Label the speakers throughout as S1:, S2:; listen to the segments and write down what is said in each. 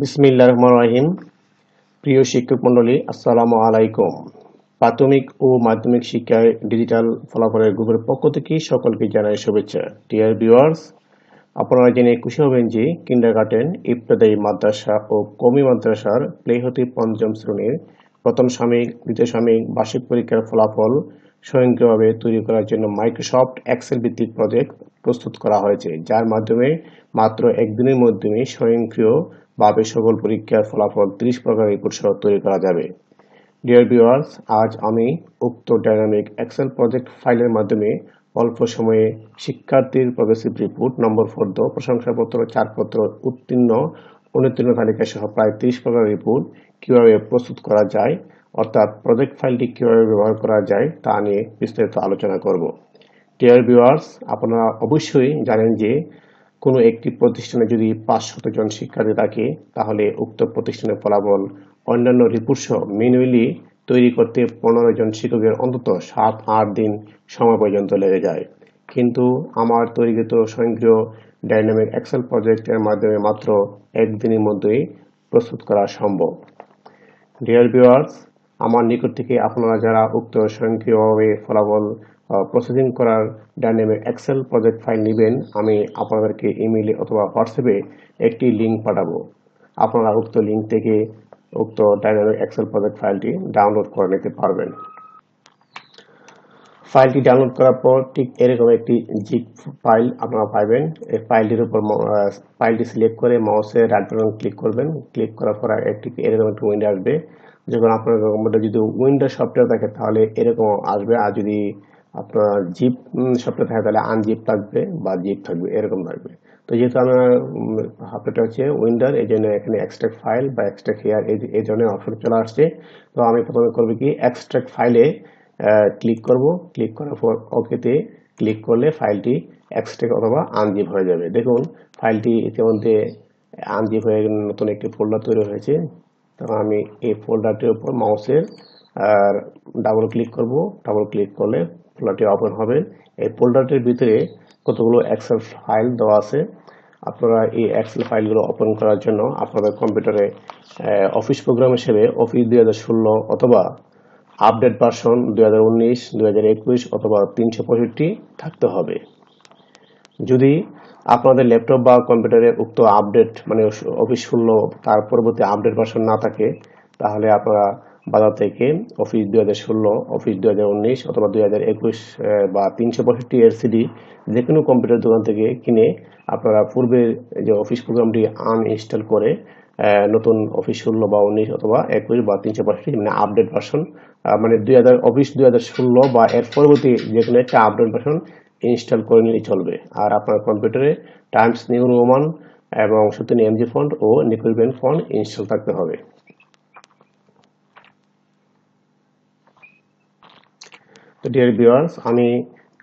S1: বিসমিল্লাহির রহমানির রহিম। প্রিয় শিক্ষক মণ্ডলী, আসসালামু আলাইকুম। প্রাথমিক ও মাধ্যমিক শিক্ষায় ডিজিটাল ফলাফলের গ্রুপের পক্ষ থেকে সকলকে জানাই শুভেচ্ছা। ডিয়ার ভিউয়ার্স, আপনারা জেনে খুশি হবেন যে কিন্ডারগার্টেন, ইবতেদায়ী মাদ্রাসা ও কওমি মাদ্রাসার প্লে হতে পঞ্চম শ্রেণীর প্রথম সাময়িক, দ্বিতীয় সাময়িক বার্ষিক পরীক্ষার ফলাফল স্বয়ংক্রিয়ভাবে তৈরি করার জন্য মাইক্রোসফট এক্সেল ভিত্তিক প্রজেক্ট প্রস্তুত করা হয়েছে, যার মাধ্যমে মাত্র একদিনের মধ্যে স্বয়ংক্রিয়ভাবে সকল পরীক্ষার ফলাফল 30 প্রকার রিপোর্ট সহ তৈরি করা যাবে। ডিয়ার ভিউয়ার্স, আজ আমি উক্ত ডাইনামিক এক্সেল প্রজেক্ট ফাইলের মাধ্যমে অল্প সময়ে শিক্ষার্থীর প্রগ্রেসিভ রিপোর্ট, নম্বর ফর্দ, প্রশংসাপত্র, ছাড়পত্র, উত্তীর্ণ অনুত্তীর্ণ তালিকা সহ প্রায় 30 প্রকার রিপোর্ট কিভাবে প্রস্তুত করা যায়, অর্থাৎ প্রজেক্ট ফাইলটি কিভাবে ব্যবহার করা যায় তা নিয়ে বিস্তারিত আলোচনা করব। ডিয়ার ভিউয়ার্স, আপনারা অবশ্যই জানেন যে কোনো একটি প্রতিষ্ঠানে যদি 500 জন শিক্ষার্থী থাকে, তাহলে উক্ত প্রতিষ্ঠানের ফলাফল অন্যান্য রিপোর্ট সহ ম্যানুয়ালি তৈরি করতে 15 জন শিক্ষকের অন্তত 7-8 দিন সময় পর্যন্ত লেগে যায়। কিন্তু আমার তৈরিকৃত স্বয়ংক্রিয় ডাইনামিক এক্সেল প্রজেক্টের মাধ্যমে মাত্র একদিনের মধ্যেই প্রস্তুত করা সম্ভব। ডিয়ার ভিউয়ার্স, আমার নিকট থেকে আপনারা যারা উক্ত স্বয়ংক্রিয়ভাবে ফলাফল প্রসেসিং করার ডাইনামিক এক্সেল প্রজেক্ট ফাইল নেবেন, আমি আপনাদেরকে ইমেইলে অথবা হোয়াটসঅ্যাপে একটি লিঙ্ক পাঠাবো। আপনারা উক্ত লিঙ্ক থেকে উক্ত ডাইনামিক এক্সেল প্রজেক্ট ফাইলটি ডাউনলোড করে নিতে পারবেন। ফাইলটি ডাউনলোড করার পর ঠিক এরকম একটি জিপ ফাইল আপনারা পাবেন। এই ফাইলটির উপর ফাইলটি সিলেক্ট করে মাউসের রাইট বাটন ক্লিক করবেন। ক্লিক করার পর এরকম একটি উইন্ডো আসবে। যখন আপনার কম্পিউটার যদি উইন্ডোজ সফটওয়্যার থাকে তাহলে এরকম আসবে, আর যদি আপনার জিপ সফটওয়্যার থাকে তাহলে আনজিপ থাকবে বা জিপ থাকবে, এরকম থাকবে। তো যেহেতু আমার সফটওয়্যারটা হচ্ছে উইন্ডোর, এই জন্য এখানে এক্সট্রাক্ট ফাইল বা এক্সট্রাক্ট হেয়ার এই ধরনের অপশন চলে আসছে। তো আমি প্রথমে করবো কি, এক্সট্রাক্ট ফাইলে ক্লিক করব। ক্লিক করার পর ওকেতে ক্লিক করলে ফাইলটি এক্সট্রাক্ট অথবা আনজিপ হয়ে যাবে। দেখুন, ফাইলটি ইতিমধ্যে আনজিপ হয়ে নতুন একটি ফোল্ডার তৈরি হয়েছে। তো আমি এই ফোল্ডারটির উপর মাউসের ডাবল ক্লিক করব। ডাবল ক্লিক করলে ফোল্ডারটি ওপেন হবে। এই ফোল্ডারটির ভিতরে কতগুলো এক্সেল ফাইল দেওয়া আছে। আপনারা এই এক্সেল ফাইলগুলো ওপেন করার জন্য আপনাদের কম্পিউটারে অফিস প্রোগ্রাম হিসেবে অফিস 2016 অথবা আপডেট ভার্সন 2019, 2021 অথবা 365 থাকতে হবে। যদি আপনাদের ল্যাপটপ বা কম্পিউটারে উক্ত আপডেট মানে অফিস 16 তার পরবর্তী আপডেট ভার্সন না থাকে, তাহলে আপনারা বাজার থেকে অফিস 2016, অফিস 2019 অথবা 2021 বা 365 এর সিডি যে কোনো কম্পিউটার দোকান থেকে কিনে আপনারা পূর্বের যে অফিস প্রোগ্রামটি আনইনস্টল করে নতুন অফিস 16 বা 19 অথবা 21 বা 365 মানে আপডেট ভার্সন, মানে অফিস 2016 বা এর পরবর্তী যে কোনো একটা আপডেট ভার্সন ইনস্টল করে নিলেই চলবে। আর আপনার কম্পিউটারে টাইমস নিউ রোমান এবং সত্যি এমজি ফন্ট ও নিকোলবেন ফন্ট ইনস্টল থাকতে হবে। তো ডিয়ার ভিউয়ার্স, আমি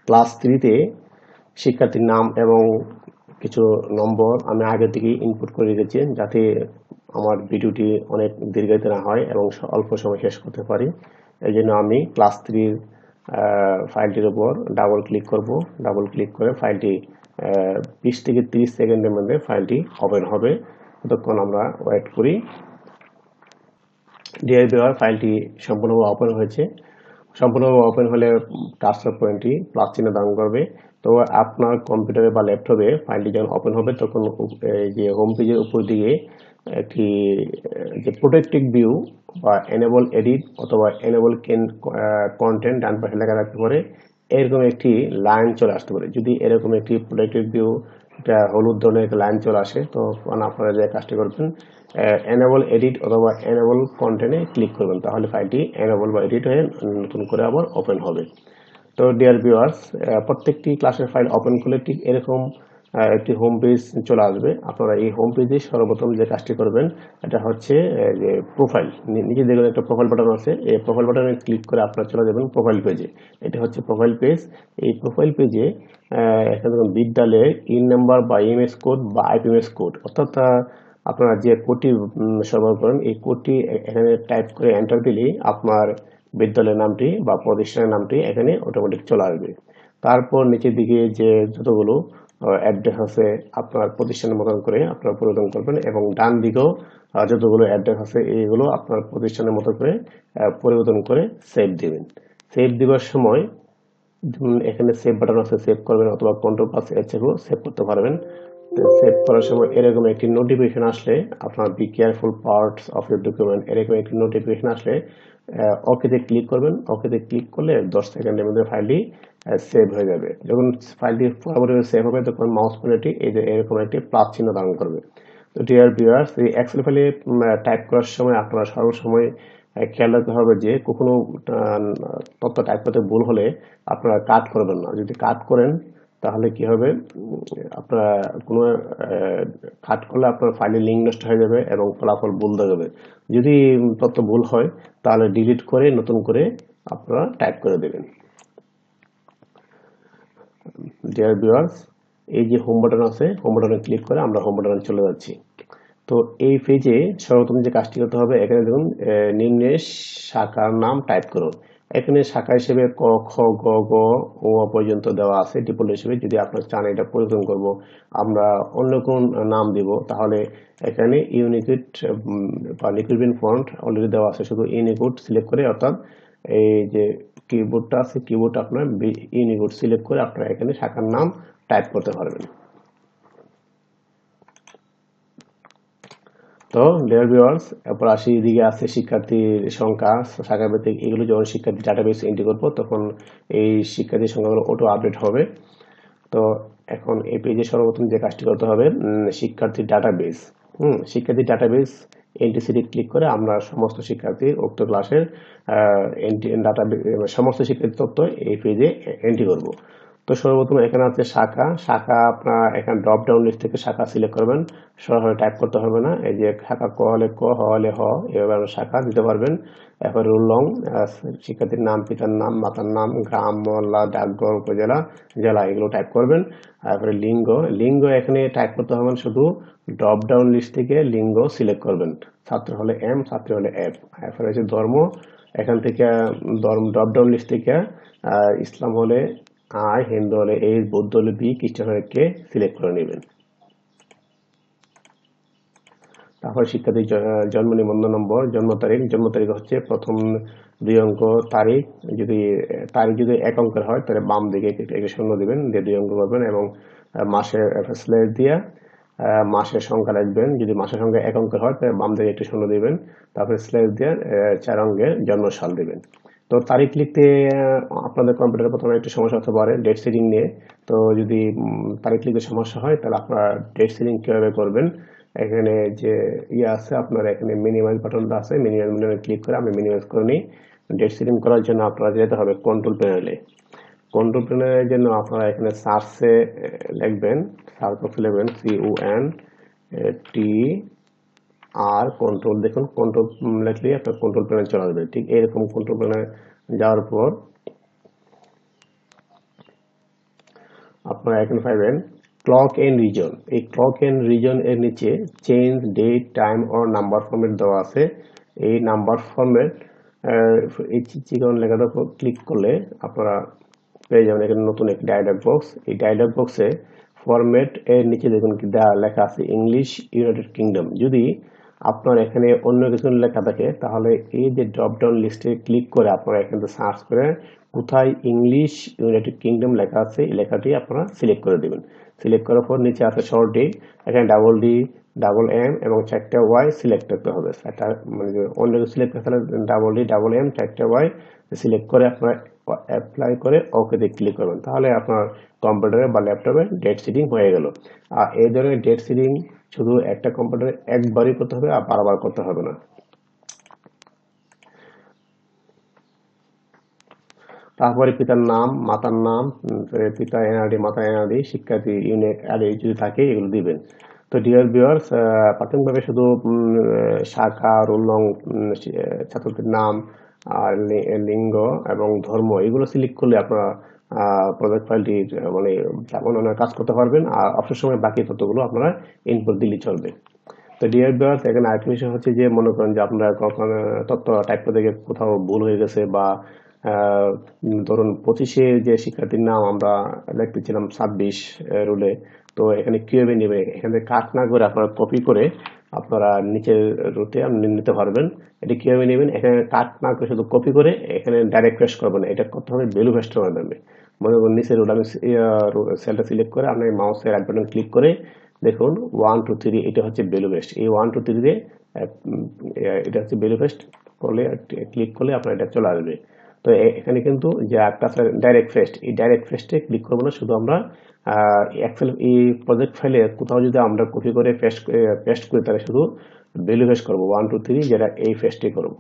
S1: ক্লাস 3-তে শিক্ষার্থীর নাম এবং কিছু নম্বর আমি আগে থেকে ইনপুট করে রেখেছি, যাতে আমার ভিডিওটি অনেক দীর্ঘায়িত না হয় এবং অল্প সময় শেষ করতে পারি। এই জন্য আমি ক্লাস 3-র ফাইলটির উপর ডাবল ক্লিক করব। ডাবল ক্লিক করে ফাইলটি 20 থেকে 30 সেকেন্ডের মধ্যে ফাইলটি ওপেন হবে। ততক্ষণ আমরা ওয়েট করি। ডিআর ভিউয়ার, ফাইলটি সম্পূর্ণভাবে ওপেন হয়েছে। সম্পূর্ণভাবে ওপেন হলে কার্সর পয়েন্টটি প্লাস চিহ্ন ধারণ করবে। তো আপনার কম্পিউটারে বা ল্যাপটপে ফাইলটি যখন ওপেন হবে তখন যে হোম পেজের উপর দিকে একটি যে প্রোটেক্টেড ভিউ বা এনেবল এডিট অথবা এনেবল কন্টেন্ট ডান পাশে লেখা থাকতে পারে, এরকম একটি লাইন চলে আসতে পারে। যদি এরকম একটি প্রোটেক্টেড ভিউ এটা হলুদ ধরনের একটা লাইন চলে আসে, তো আপনারা যে কাজটি করবেন এনেবল এডিট অথবা এনেবল কন্টেন্টে ক্লিক করবেন, তাহলে ফাইলটি এনেবল বা এডিট হয়ে নতুন করে আবার ওপেন হবে। তো ডিয়ার ভিউয়ার্স, প্রত্যেকটি ক্লাসের ফাইল ওপেন করলে ঠিক এরকম একটি হোম পেজ চলে আসবে। আপনারা এই হোম পেজে সর্বপ্রথম যে কাজটি করবেন এটা হচ্ছে যে প্রোফাইল, নিচে দেখবেন একটা প্রোফাইল বাটন আছে। এই প্রোফাইল বাটনে ক্লিক করে আপনারা চলে যাবেন প্রোফাইল পেজে। এটা হচ্ছে প্রোফাইল পেজ। এই প্রোফাইল পেজে এখানে দেখুন বিদ্যালয়ের ইন নাম্বার বা ইএমএস কোড বা আইপিএমএস কোড, অর্থাৎ আপনারা যে কোডটি সরবরাহ করেন এই কোডটি এখানে টাইপ করে এন্টার দিলেই আপনার বিদ্যালয়ের নামটি বা প্রতিষ্ঠানের নামটি এখানে অটোমেটিক চলে আসবে। তারপর নিচের দিকে যে যতগুলো অ্যাড্রেস আছে আপনার প্রতিষ্ঠানের মতন করে আপনারা পরিবর্তন করবেন এবং ডান দিকেও যতগুলো অ্যাড্রেস আছে এইগুলো আপনার প্রতিষ্ঠানের মতো করে পরিবর্তন করে সেভ দিবেন। সেভ দেওয়ার সময় এখানে সেভ বাটন আছে, সেভ করবেন অথবা কন্ট্রোল প্লাস এর চেয়েও সেভ করতে পারবেন। সেভ করার সময় এরকম একটি নোটিফিকেশন আসলে আপনার be careful parts of your document এরকম একটি নোটিফিকেশন আসলে ওকেতে ক্লিক করবেন। ওকেতে ক্লিক করলে 10 সেকেন্ডের মধ্যে ফাইলটি সেভ হয়ে যাবে। যখন ফাইলটি পরবর্তীতে সেভ হবে তখন মাউস পয়েন্টারটি এই যে এরকম একটি প্লাস চিহ্ন ধারণ করবে। তো ডিয়ার ভিউয়ার্স, এই এক্সেল ফাইলে টাইপ করার সময় আপনারা সর্বসময় খেয়াল রাখতে হবে যে কখনো তথ্য টাইপ করতে ভুল হলে আপনারা কাট করবেন না। যদি কাট করেন তাহলে কি হবে, আপনারা কোনো কাট করলে আপনার ফাইলের লিঙ্ক নষ্ট হয়ে যাবে এবং ফলাফল ভুল দেখাবে। যদি তথ্য ভুল হয় তাহলে ডিলিট করে নতুন করে আপনারা টাইপ করে দেবেন। ডিয়ার ভিউয়ার্স, এই যে হোম বাটন আছে, হোম বাটনে ক্লিক করে আমরা হোম বাটনে চলে যাচ্ছি। তো এই পেজে সর্বপ্রথম যে কাজটি করতে হবে, এখানে দেখুন নিম্নে শাখার নাম টাইপ করুন। এখানে শাখা হিসেবে ক, খ, গ, ঘ, ঙ পর্যন্ত দেওয়া আছে ডিফল্ট হিসেবে। যদি আপনার চান এটা পরিবর্তন করব, আমরা অন্য কোন নাম দিব, তাহলে এখানে ইউনিকোড বা লিকুইড ফন্ট অলরেডি দেওয়া আছে, শুধু ইউনিকোড সিলেক্ট করে, অর্থাৎ এই যে কিবোর্ডটা আছে কিবোর্ড আপনার ইউনিকোড সিলেক্ট করে আপনারা এখানে শাখার নাম টাইপ করতে পারবেন। তো ডিয়ার ভিউয়ার্স, এরপর আসি, এদিকে আছে শিক্ষার্থীর সংখ্যা, শাখা ভিত্তিক এগুলো যখন শিক্ষার্থী ডাটাবেস এন্ট্রি করবো তখন এই শিক্ষার্থীর সংখ্যাগুলো অটো আপডেট হবে। তো এখন এই পেজে সর্বপ্রথম যে কাজটি করতে হবে, শিক্ষার্থীর ডাটাবেস। শিক্ষার্থীর ডাটাবেস এন্ট্রি ক্লিক করে আমরা সমস্ত শিক্ষার্থীর উক্ত ক্লাসের সমস্ত শিক্ষার্থীর তথ্য এই পেজে এন্ট্রি করব। তো সর্বপ্রথম এখানে আছে শাখা। শাখা আপনার এখানে ড্রপ ডাউন লিস্ট থেকে শাখা সিলেক্ট করবেন, সরাসরি টাইপ করতে হবে না। এই যে শাখা ক হলে ক, হ হলে হ, এভাবে আপনি শাখা দিতে পারবেন। এরপর রোল নং, শিক্ষার্থীর নাম, পিতার নাম, মাতার নাম, গ্রাম, মহল্লা, ডাকঘর, উপজেলা, জেলা এগুলো টাইপ করবেন। তারপরে লিঙ্গ, লিঙ্গ এখানে টাইপ করতে হবে শুধু ড্রপ ডাউন লিস্ট থেকে লিঙ্গ সিলেক্ট করবেন। ছাত্র হলে এম, ছাত্রী হলে এফ। এরপরে হচ্ছে ধর্ম, এখান থেকে ড্রপ ডাউন লিস্ট থেকে ইসলাম হলে আই, হিন্দু হলে এই, বৌদ্ধ হলে বি, খ্রিস্টান হলে কে সিলেক্ট করে নেবেন। তারপর শিক্ষার্থীর জন্ম নিবন্ধন নম্বর, জন্ম তারিখ হচ্ছে প্রথম 2 অঙ্ক তারিখ। যদি তারিখ যদি 1 অঙ্কের হয় তাহলে বাম দিকে একটা শূন্য দিবেন, দিয়ে 2 অঙ্ক করবেন এবং মাসের স্ল্যাশ দিয়ে মাসের সংখ্যা লিখবেন। যদি মাসের সংখ্যা 1 অঙ্কের হয় তাহলে বাম দিকে একটা শূন্য দিবেন, তারপরে স্ল্যাশ দিয়ে 4 অঙ্কের জন্ম সাল দিবেন। তো তারিখ লিখতে আপনাদের কম্পিউটারে প্রথমে একটু সমস্যা হতে পারে ডেট সেটিং নিয়ে। তো যদি তারিখ লিখতে সমস্যা হয় তাহলে আপনারা ডেট সেটিং কিভাবে করবেন, এখানে যে আছে আপনার এখানে মিনিমাইজ বাটনটা আছে, মিনিমাইজ বাটনে ক্লিক করে আমি মিনিমাইজ করে নিই। ডেট সেটিং করার জন্য আপনারা যেতে হবে কন্ট্রোল প্যানেলে। কন্ট্রোল প্যানেলের জন্য আপনারা এখানে সার্চে লিখবেন, সার্চ বক্সে লিখবেন CONTR কন্ট্রোল। দেখুন কন্ট্রোল লিখলে আপনার কন্ট্রোল প্যানেল চলে আসবে। ঠিক এরকম কন্ট্রোল প্যানেলে যাওয়ার পর আপনারা এখানে পাবেন ক্লক এন্ড রিজন। এই ক্লক এন্ড রিজন এর নিচে change date, time or number format দেওয়া আছে। এই নাম্বার ফরম্যাট এই চিকন লেখাটার উপর ক্লিক করলে আপনারা পেয়ে যাবেন এখানে নতুন একটি ডায়লগ বক্স। এই ডায়লগ বক্সে ফরম্যাট এর নিচে দেখুন কি লেখা আছে ইংলিশ ইউনাইটেড কিংডম। যদি আপনার এখানে অন্য কিছু লেখা থাকে তাহলে এই যে ড্রপ ডাউন লিস্টে ক্লিক করে আপনারা এখানে সার্চ করে কোথায় ইংলিশ ইউনাইটেড কিংডম লেখা আছে এই লেখাটি আপনারা সিলেক্ট করে দেবেন। সিলেক্ট করার পর নিচে আছে শর্ট ডি, এখানে ডাবল ডি, ডাবল এম এবং 4টা ওয়াই সিলেক্ট করতে হবে। মানে অন্য কিছু সিলেক্ট করতে হলে ডাবল ডি, ডাবল এম, 4টা ওয়াই সিলেক্ট করে আপনারা অ্যাপ্লাই করে ওকেতে ক্লিক করবেন। তাহলে আপনার কম্পিউটারে বা ল্যাপটপে ডেট সেটিং হয়ে গেল। আর এই ধরনের ডেট সেটিং শুধু একটা কম্পিউটারে একবারই করতে হবে, আর বারবার করতে হবে না। তারপরে পিতার নাম, মাতার নাম, পিতা এনআরডি, মাতা এনআরডি, শিক্ষার্থী ইউনিট আইডি যদি থাকে এগুলো দিবেন। তো ডিয়ার ভিউয়ার্স, প্রাথমিকভাবে শুধু শাখা, রোল নং, ছাত্রদের নাম আর লিঙ্গ এবং ধর্ম এগুলো সিলেক্ট করলে আপনারা প্রজেক্ট ফাইলটির মানে অন্যান্য কাজ করতে পারবেন। আর অবসর সময় বাকি তথ্যগুলো আপনারা ইনপুট দিলে চলবে। তো ডিয়ার ভিউয়ার্স, এখানে আরেকটা বিষয় হচ্ছে যে মনে করেন যে আপনারা কখনো তথ্য টাইপ করতে গিয়ে কোথাও ভুল হয়ে গেছে বা ধরুন 25-এ যে শিক্ষার্থীর নাম আমরা লিখতেছিলাম 26 রুলে, তো এখানে কিভাবে নেবে, এখানে কাট না করে আপনারা কপি করে আপনারা নিচের রুটে আপনি নিতে পারবেন। এটি কিভাবে নেবেন, এখানে কাট না করে শুধু কপি করে এখানে ডাইরেক্ট পেস্ট করবেন, এটা করতে হবে ভ্যালু পেস্টের মাধ্যমে। মনে করুন নিচের রুট আমি সেলটা সিলেক্ট করে আপনি মাউসের রাইট বাটন ক্লিক করে দেখুন 1 2 3 এটা হচ্ছে ভ্যালু পেস্ট। এই 1 2 3 তে এটা হচ্ছে ভ্যালু পেস্ট করলে ক্লিক করলে আপনার এটা চলে আসবে। তো এখানে কিন্তু যে একটা আছে ডাইরেক্ট পেস্ট, এই ডাইরেক্ট পেস্টে ক্লিক করবো না, শুধু আমরা এক্সেল এই প্রজেক্ট ফাইলে কোথাও যদি আমরা কপি করে পেস্ট করি তাহলে শুধু ভ্যালু পেস্ট করবো 1 2 3 যেটা এই পেস্টে করবো।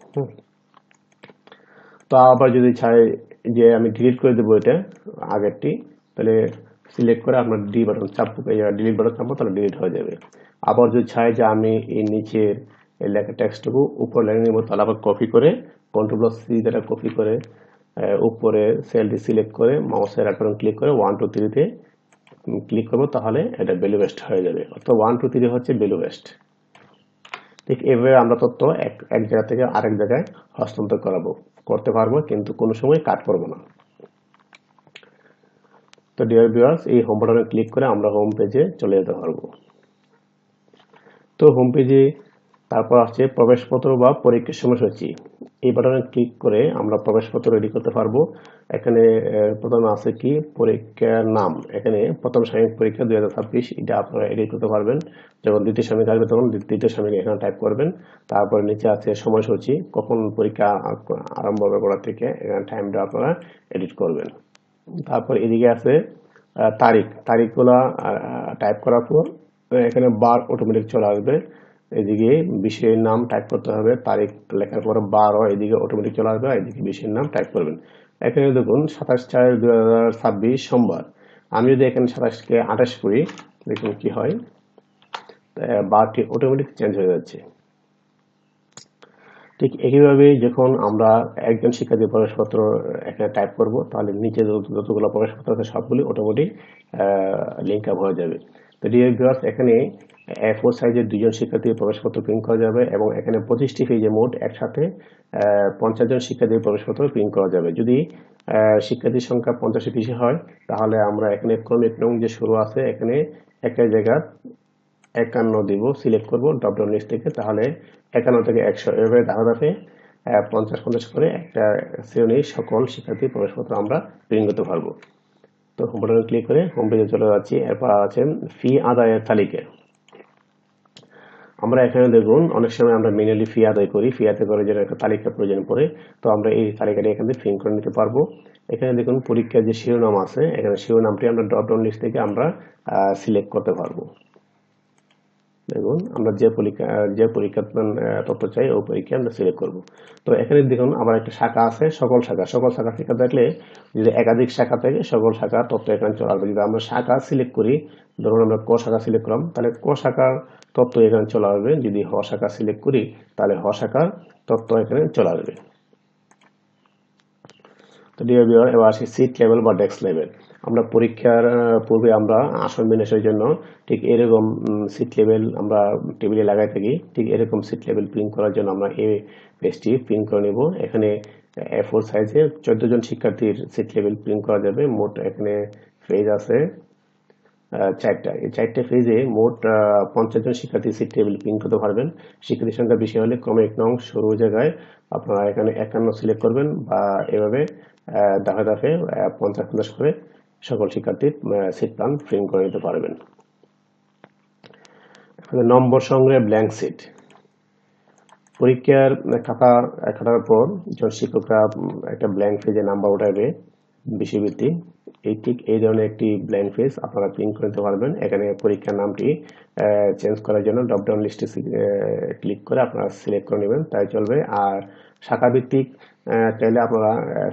S1: তো আবার যদি চাই যে আমি ডিলিট করে দেবো এটা আগেরটি, তাহলে সিলেক্ট করে আপনার ডি বাটন চাপবো, ডিলিট বাটন চাপবো, তাহলে ডিলিট হয়ে যাবে। আবার যদি চাই যে আমি এই নিচের এই লেখা টেক্সটটুকু উপর লাইনে নেবো, তাহলে আবার কপি করে Ctrl+C দ্বারা কপি করে উপরে সেলটি সিলেক্ট করে মাউসের রাইট বাটন ক্লিক করে 1 2 3 তে ক্লিক করবো, তাহলে এটা ভ্যালু পেস্ট হয়ে যাবে। অর্থাৎ 1 2 3 হচ্ছে ভ্যালু পেস্ট। ঠিক এভাবে আমরা তথ্য এক জায়গা থেকে আরেক জায়গায় হস্তান্তর করতে পারবো, কিন্তু কোনো সময় কাট করবো না। তো ডিয়ার ভিউয়ার্স, এই হোম বাটনে ক্লিক করে আমরা হোম পেজে চলে যেতে পারবো। তো হোম পেজে তারপর আসছে প্রবেশপত্র বা পরীক্ষার সময়সূচি। এই বাটনে ক্লিক করে আমরা প্রবেশপত্র রেডি করতে পারবো। এখানে প্রথমে আছে কি পরীক্ষার নাম, এখানে প্রথম সাময়িক পরীক্ষা 2026 এটা আপনারা এডিট করতে পারবেন। যখন দ্বিতীয় সাময়িক আসবে তখন দ্বিতীয় সাময়িক এখানে টাইপ করবেন। তারপর নিচে আছে সময়সূচি, কখন পরীক্ষা আরম্ভ হবে করা থেকে এখানে টাইমটা আপনারা এডিট করবেন। তারপর এদিকে আছে তারিখগুলা টাইপ করার পর এখানে বার অটোমেটিক চলে আসবে। এদিকে বিষয়ের নাম টাইপ করতে হবে, তারিখ লেখার পর বার এদিকে অটোমেটিক চলে আসবে, এদিকে বিষয়ের নাম টাইপ করবেন। এখানে দেখুন 27/4/2026 সোমবার। আমি যদি এখানে 27কে 28 করি দেখুন কি হয়, বারটি অটোমেটিক চেঞ্জ হয়ে যাচ্ছে। ঠিক একইভাবে যখন আমরা একজন শিক্ষার্থীর প্রবেশপত্র এখানে টাইপ করব, তাহলে নিচে যতগুলো প্রবেশপত্র আছে সবগুলি অটোমেটিক লিঙ্ক আপ হয়ে যাবে। তো ডিয়ার ভিউয়ার্স, এখানে A4 সাইজের 2জন শিক্ষার্থীর প্রবেশপত্র প্রিন্ট করা যাবে এবং এখানে 25টি পেজে মোট একসাথে 50 জন শিক্ষার্থীর প্রবেশপত্র প্রিন্ট করা যাবে। যদি শিক্ষার্থীর সংখ্যা 50-এর বেশি হয়, তাহলে আমরা এখানে ক্রমিক নং যে শুরু আছে এখানে একটা জায়গা 51 দিব, সিলেক্ট করব ড্রপ ডাউন লিস্ট থেকে, তাহলে 51 থেকে 100 এভাবে ধাপে ধাপে 50-50 করে একটা শ্রেণীর সকল শিক্ষার্থীর প্রবেশপত্র আমরা প্রিন্ট করতে পারবো। তো হোম বাটনে ক্লিক করে হোম পেজে চলে যাচ্ছি। এরপর আছে ফি আদায়ের তালিকা। আমরা এখানে দেখুন অনেক সময় আমরা ম্যানুয়ালি ফি আদায় করি, ফি আদায় করে যেটা একটা তালিকা প্রয়োজন পড়ে, তো আমরা এই তালিকাটি এখান থেকে প্রিন্ট করে নিতে পারবো। এখানে দেখুন পরীক্ষার যে শিরোনাম আছে, এখানে শিরোনামটি আমরা ড্রপ ডাউন লিস্ট থেকে আমরা সিলেক্ট করতে পারবো। দেখুন আমরা যে পরীক্ষার তথ্য চাই ওই পরীক্ষা আমরা সিলেক্ট করব। তো এখানে দেখুন আবার একটা শাখা আছে সকল শাখা থেকে দেখলে যদি একাধিক শাখা থেকে সকল শাখা তথ্য এখানে চলে আসবে। যদি আমরা শাখা সিলেক্ট করি, ধরুন আমরা ক শাখা সিলেক্ট করলাম, তাহলে ক শাখার তথ্য এখানে চলে আসবে। যদি হ শাখা সিলেক্ট করি তাহলে হ শাখার তথ্য এখানে চলে আসবে। তো ডিয়ার ভিউয়ার, এবার আসি সিট লেভেল বা ডেস্ক লেভেল। আমরা পরীক্ষার পূর্বে আমরা আসন বিন্যাসের জন্য ঠিক এরকম সিট লেভেল আমরা টেবিলে লাগাই থাকি, ঠিক এরকম সিট লেভেল প্রিন্ট করার জন্য আমরা এই পেজটি প্রিন্ট করে নেব। এখানে A4 সাইজে 14 জন শিক্ষার্থীর সিট লেভেল প্রিন্ট করা যাবে। মোট এখানে পেজ আছে 4টা। এই 4টে পেজে মোট 50 জন শিক্ষার্থী সিট টেবিল প্রিন্ট করতে পারবেন। শিক্ষার্থীর সংখ্যা বেশি হলে ক্রমিক নং শুরু জায়গায় আপনারা এখানে 51 সিলেক্ট করবেন বা এভাবে ধাপে ধাপে 50-50 করে সকল শিক্ষার্থীর সিট প্ল্যান প্রিন্ট করে নিতে পারবেন। নম্বর সংগ্রহে ব্ল্যাঙ্ক সিট। পরীক্ষার খাতার পর যখন শিক্ষকরা একটা ব্ল্যাঙ্ক পেজে নাম্বার উঠাবে বিষয়ভিত্তিক, ঠিক এই ধরনের একটি ব্ল্যাঙ্ক পেজ আপনারা প্রিন্ট করে নিতে পারবেন। এখানে পরীক্ষার নামটি চেঞ্জ করার জন্য ড্রপ ডাউন লিস্টে ক্লিক করে আপনারা সিলেক্ট করে নেবেন, তাই চলবে। আর শাখা ভিত্তিক চাইলে আপনারা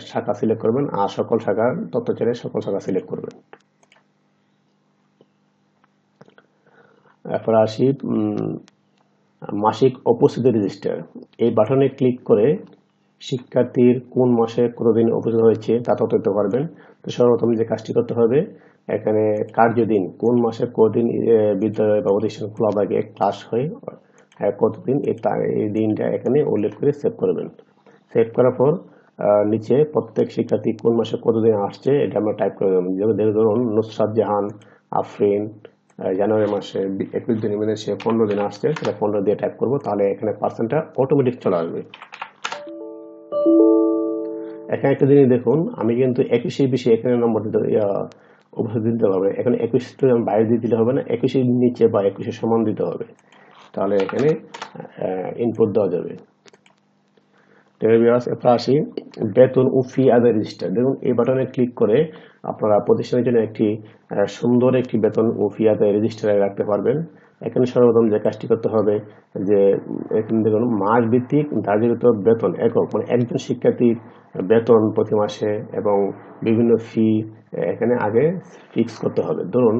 S1: শাখা সিলেক্ট করবেন, আর সকল শাখার তথ্য চাইলে সকল শাখা সিলেক্ট করবেন। এরপর আসি মাসিক উপস্থিতি রেজিস্টার। এই বাটনে ক্লিক করে শিক্ষার্থীর কোন মাসে কতদিন উপস্থিত হয়েছে তা তথ্য দিতে পারবেন। তো সর্বপ্রথম যে কাজটি করতে হবে, এখানে কার্যদিন কোন মাসে কতদিন বিদ্যালয় বা প্রতিষ্ঠান খোলা থাকে, ক্লাস হয় কতদিন, এই দিনটা এখানে উল্লেখ করে সেভ করবেন। সেভ করার পর নিচে প্রত্যেক শিক্ষার্থী কোন মাসে কতদিন আসছে এটা আমরা টাইপ করে দেবেন। ধরুন নুসরাত জাহান, আফরিন, জানুয়ারি মাসে 21 দিনের মধ্যে সে 15 দিন আসছে, সেটা 15 দিয়ে টাইপ করব, তাহলে এখানে পার্সেন্টটা অটোমেটিক চলে আসবে। এখানে একটা জিনিস দেখুন, আমি কিন্তু 21 বেশি এখানে নম্বর দিতে উপস্থিত দিতে হবে। এখানে 21 আমি বাইরে দিয়ে দিলে হবে না, 21 নিচে বা 21 সমান দিতে হবে, তাহলে এখানে ইনপুট দেওয়া যাবে। এরপর আসি বেতন ও ফি আদায় রেজিস্টার। দেখুন এই বাটনে ক্লিক করে আপনারা প্রতিষ্ঠানের জন্য একটি সুন্দর একটি বেতন ও ফি আদায় রেজিস্টারে রাখতে পারবেন। এখানে সর্বপ্রথম যে কাজটি করতে হবে যে এখানে দেখুন মাস ভিত্তিক ধার্যকৃত বেতন একক, মানে একজন শিক্ষার্থীর বেতন প্রতি মাসে এবং বিভিন্ন ফি এখানে আগে ফিক্স করতে হবে। ধরুন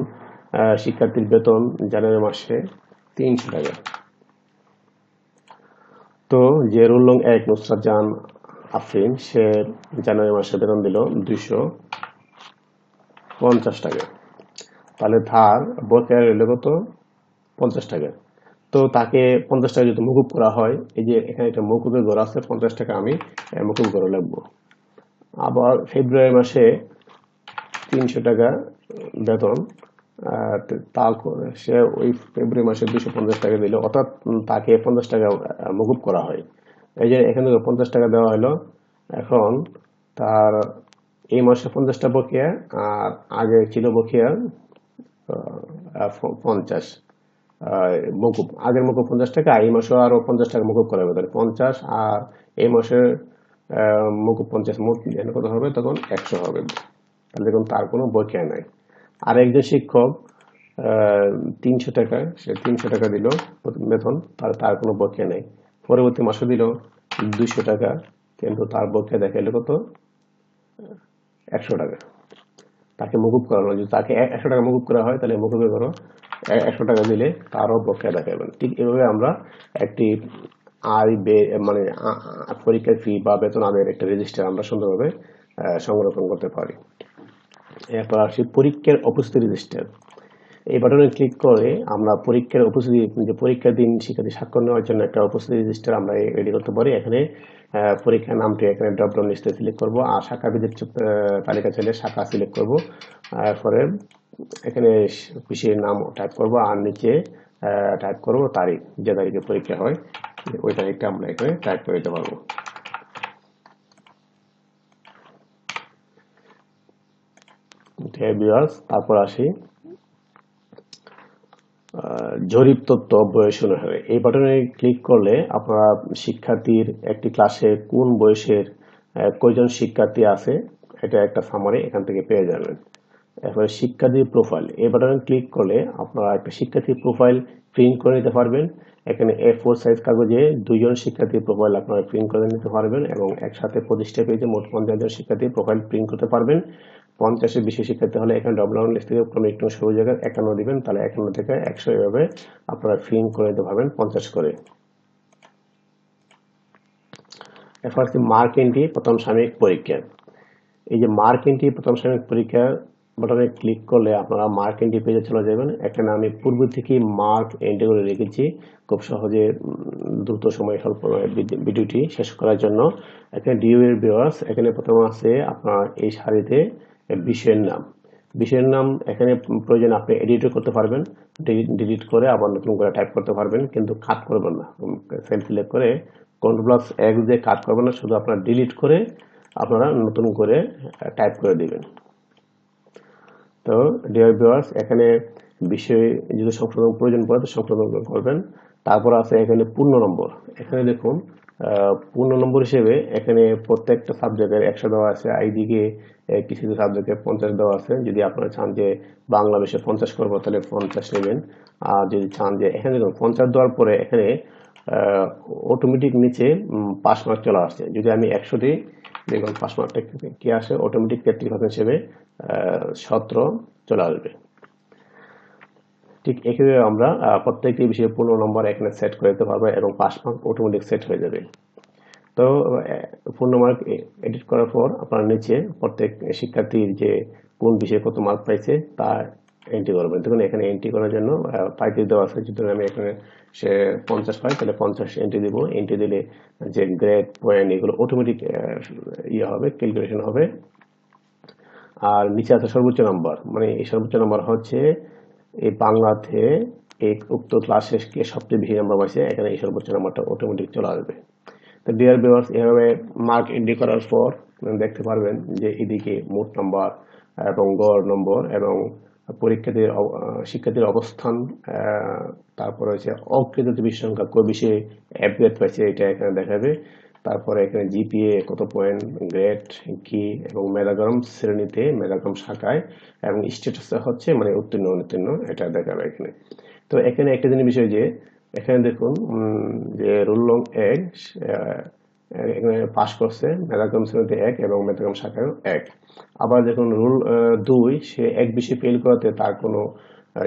S1: শিক্ষার্থীর বেতন জানুয়ারি মাসে 300 টাকা। তো যে রোল নং 1 নুসরাত জাহান আফরিন, সে জানুয়ারি মাসে বেতন দিল 250 টাকা। তাহলে ধার বকেয়া রইল কত? 50 টাকা। তো তাকে 50 টাকা যদি মকুব করা হয়, এই যে এখানে একটা মকুবের ঘর আছে, 50 টাকা আমি মকুব করে লিখবো। আবার ফেব্রুয়ারি মাসে 300 টাকা বেতন, তারপরে সে ওই ফেব্রুয়ারি মাসে 250 টাকা দিল, অর্থাৎ তাকে 50 টাকা মকুব করা হয়। এই যে এখানে 50 টাকা দেওয়া হলো। এখন তার এই মাসে 50টা বকেয়া, আর আগে ছিল বকেয়া 50 মকুব। আগের মকুব 50 টাকা, এই মাসে আরো 50 টাকা মকুব করা হবে, তাহলে 50 আর এই মাসে মকুব 50, মোট কত হবে তখন? 100 হবে। তাহলে দেখুন তার কোনো বকেয়া নাই। আর একজন শিক্ষক 300 টাকা, সে 300 টাকা দিল বেতন, তার কোনো বকেয়া নেই। পরবর্তী মাসে দিল 200 টাকা, কিন্তু তার বকেয়া দেখাইলো কত? 100 টাকা। তাকে মকুব করা হলো, যদি তাকে 100 টাকা মকুব করা হয়, তাহলে মকুবের করো 100 টাকা দিলে তারও বকেয়া দেখাবেন। ঠিক এভাবে আমরা একটি আয় ব্যয়, মানে পরীক্ষার ফি বা বেতন আদায়ের একটা রেজিস্টার আমরা সুন্দরভাবে সংরক্ষণ করতে পারি। এরপর আসি পরীক্ষার উপস্থিতি রেজিস্টার। এই বাটনে ক্লিক করে আমরা পরীক্ষার উপস্থিতি, যে পরীক্ষার দিন শিক্ষার্থী স্বাক্ষর নেওয়ার জন্য একটা উপস্থিতি রেজিস্টার আমরা রেডি করতে পারি। এখানে পরীক্ষার নামটি এখানে ড্রপ ডাউন লিস্টে সিলেক্ট করব, আর শাখাবিদের তালিকা চাইলে শাখা সিলেক্ট করব। এরপরে এখানে বিষয়ের নাম টাইপ করব, আর নিচে টাইপ করব তারিখ, যে তারিখে পরীক্ষা হয় ওই তারিখটা আমরা এখানে টাইপ করে দিতে পারবো। তারপর আসি জরিপ তথ্য বয়স অনুসারে। এই বাটনে ক্লিক করলে আপনারা শিক্ষার্থীর একটি ক্লাসে কোন বয়সের কয়জন শিক্ষার্থী আছে, এটা একটা সামারি এখান থেকে পেয়ে যাবেন। এরপরে শিক্ষার্থীর প্রোফাইল, এই বাটনে ক্লিক করলে আপনারা একটা শিক্ষার্থীর প্রোফাইল প্রিন্ট করে নিতে পারবেন। এখানে A4 সাইজ কাগজে 2 জন শিক্ষার্থীর প্রোফাইল আপনারা প্রিন্ট করে নিতে পারবেন এবং একসাথে 25টা পেজে মোট 50 জন শিক্ষার্থীর প্রোফাইল প্রিন্ট করতে পারবেন। 50-এর বেশি শিক্ষার্থী হলে এখানে ডবল ডাউন লিস্ট থেকে ক্রমিক সবুজ জায়গায় 51 দিবেন, তাহলে 51 থেকে 100 এভাবে আপনারা প্রিন্ট করে নিতে পারবেন 50 করে। এরপর হচ্ছে মার্ক এন্ট্রি প্রথম সাময়িক পরীক্ষা। এই যে মার্ক এন্ট্রি প্রথম সাময়িক পরীক্ষা বাটনে ক্লিক করলে আপনারা মার্ক এন্ট্রি পেজে চলে যাবেন। এখানে আমি পূর্ব থেকেই মার্ক এন্ট্রি করে রেখেছি, খুব সহজে দ্রুত সময়ে স্বল্প ভিডিওটি শেষ করার জন্য। এখানে ডিউএর ভিউয়ার্স, এখানে প্রথমে আছে আপনার এই সারিতে বিষয়ের নাম। বিষয়ের নাম এখানে প্রয়োজন আপনি এডিটও করতে পারবেন, ডিলিট করে আবার নতুন করে টাইপ করতে পারবেন, কিন্তু কাট করবেন না। সেল সিলেক্ট করে Ctrl+X দিয়ে কাট করবেন না, শুধু আপনারা ডিলিট করে আপনারা নতুন করে টাইপ করে দিবেন। তো ডিয়ার ভিউয়ার্স, এখানে বিষয় যদি সংশোধন প্রয়োজন পড়ে তো সংশোধন করবেন। তারপর আছে এখানে পূর্ণ নম্বর। এখানে দেখুন পূর্ণ নম্বর হিসেবে এখানে প্রত্যেকটা সাবজেক্টের 100 দেওয়া আছে, এইদিকে কিছু সাবজেক্টে 50 দেওয়া আছে। যদি আপনারা চান যে বাংলাদেশে 50 করবো, তাহলে 50 নেবেন। আর যদি চান যে এখানে দেখুন 50 দেওয়ার পরে এখানে অটোমেটিক নিচে পাস মার্ক চলে আসছে। যদি আমি 100 দিই, দেখুন পাস মার্কটা কি আসে, অটোমেটিক 33% হিসেবে 17 চলে আসবে। ঠিক একইভাবে আমরা প্রত্যেকটি বিষয়ে 15 নম্বর এখানে সেট করে দিতে পারবো এবং পাস মার্ক অটোমেটিক সেট হয়ে যাবে। তো 15 মার্ক এডিট করার পর আপনার নিচে প্রত্যেক শিক্ষার্থীর যে কোন বিষয়ে কত মার্ক পাইছে তা এন্ট্রি করবেন। দেখুন এখানে এন্ট্রি করার জন্য 35 দেওয়া আছে। যদি আমি এখানে সে 50 পাই, তাহলে 50 এন্ট্রি দিব। এন্ট্রি দিলে যে গ্রেড পয়েন্ট এগুলো অটোমেটিক হবে, ক্যালকুলেশন হবে। আর নিচে আছে সর্বোচ্চ নাম্বার, মানে এই সর্বোচ্চ নাম্বার হচ্ছে এই বাংলাতে এই উক্ত ক্লাসে কে সবচেয়ে বেশি নাম্বার পাইছে, এখানে এই সর্বোচ্চ নাম্বারটা অটোমেটিক চলে আসবে। তো ডিয়ার ভিউয়ার্স, এভাবে মার্ক এন্ট্রি করার পর দেখতে পারবেন যে এদিকে মোট নাম্বার এবং গড় নম্বর এবং শিক্ষার্থীর অবস্থান, তারপরে হচ্ছে অকৃত বিষয় সংখ্যা কয় বিষয়ে অ্যাপ্রিয়েট পাইছে এটা এখানে দেখাবে। তারপরে এখানে জিপিএ কত পয়েন্ট, গ্রেড কি, এবং মেধাক্রম শ্রেণীতে, মেধাক্রম শাখায়, এবং স্ট্যাটাস হচ্ছে মানে উত্তীর্ণ অনুত্তীর্ণ এটা দেখাবে এখানে। তো এখানে একটা জিনিস বিষয় যে এখানে দেখুন যে রোল নং 1 এখানে পাস করছে, মেধাক্রম শ্রেণীতে 1 এবং মেধাক্রম শাখায় 1। আবার দেখুন রুল 2 সে এক বিষয়ে ফেল করাতে তার কোনো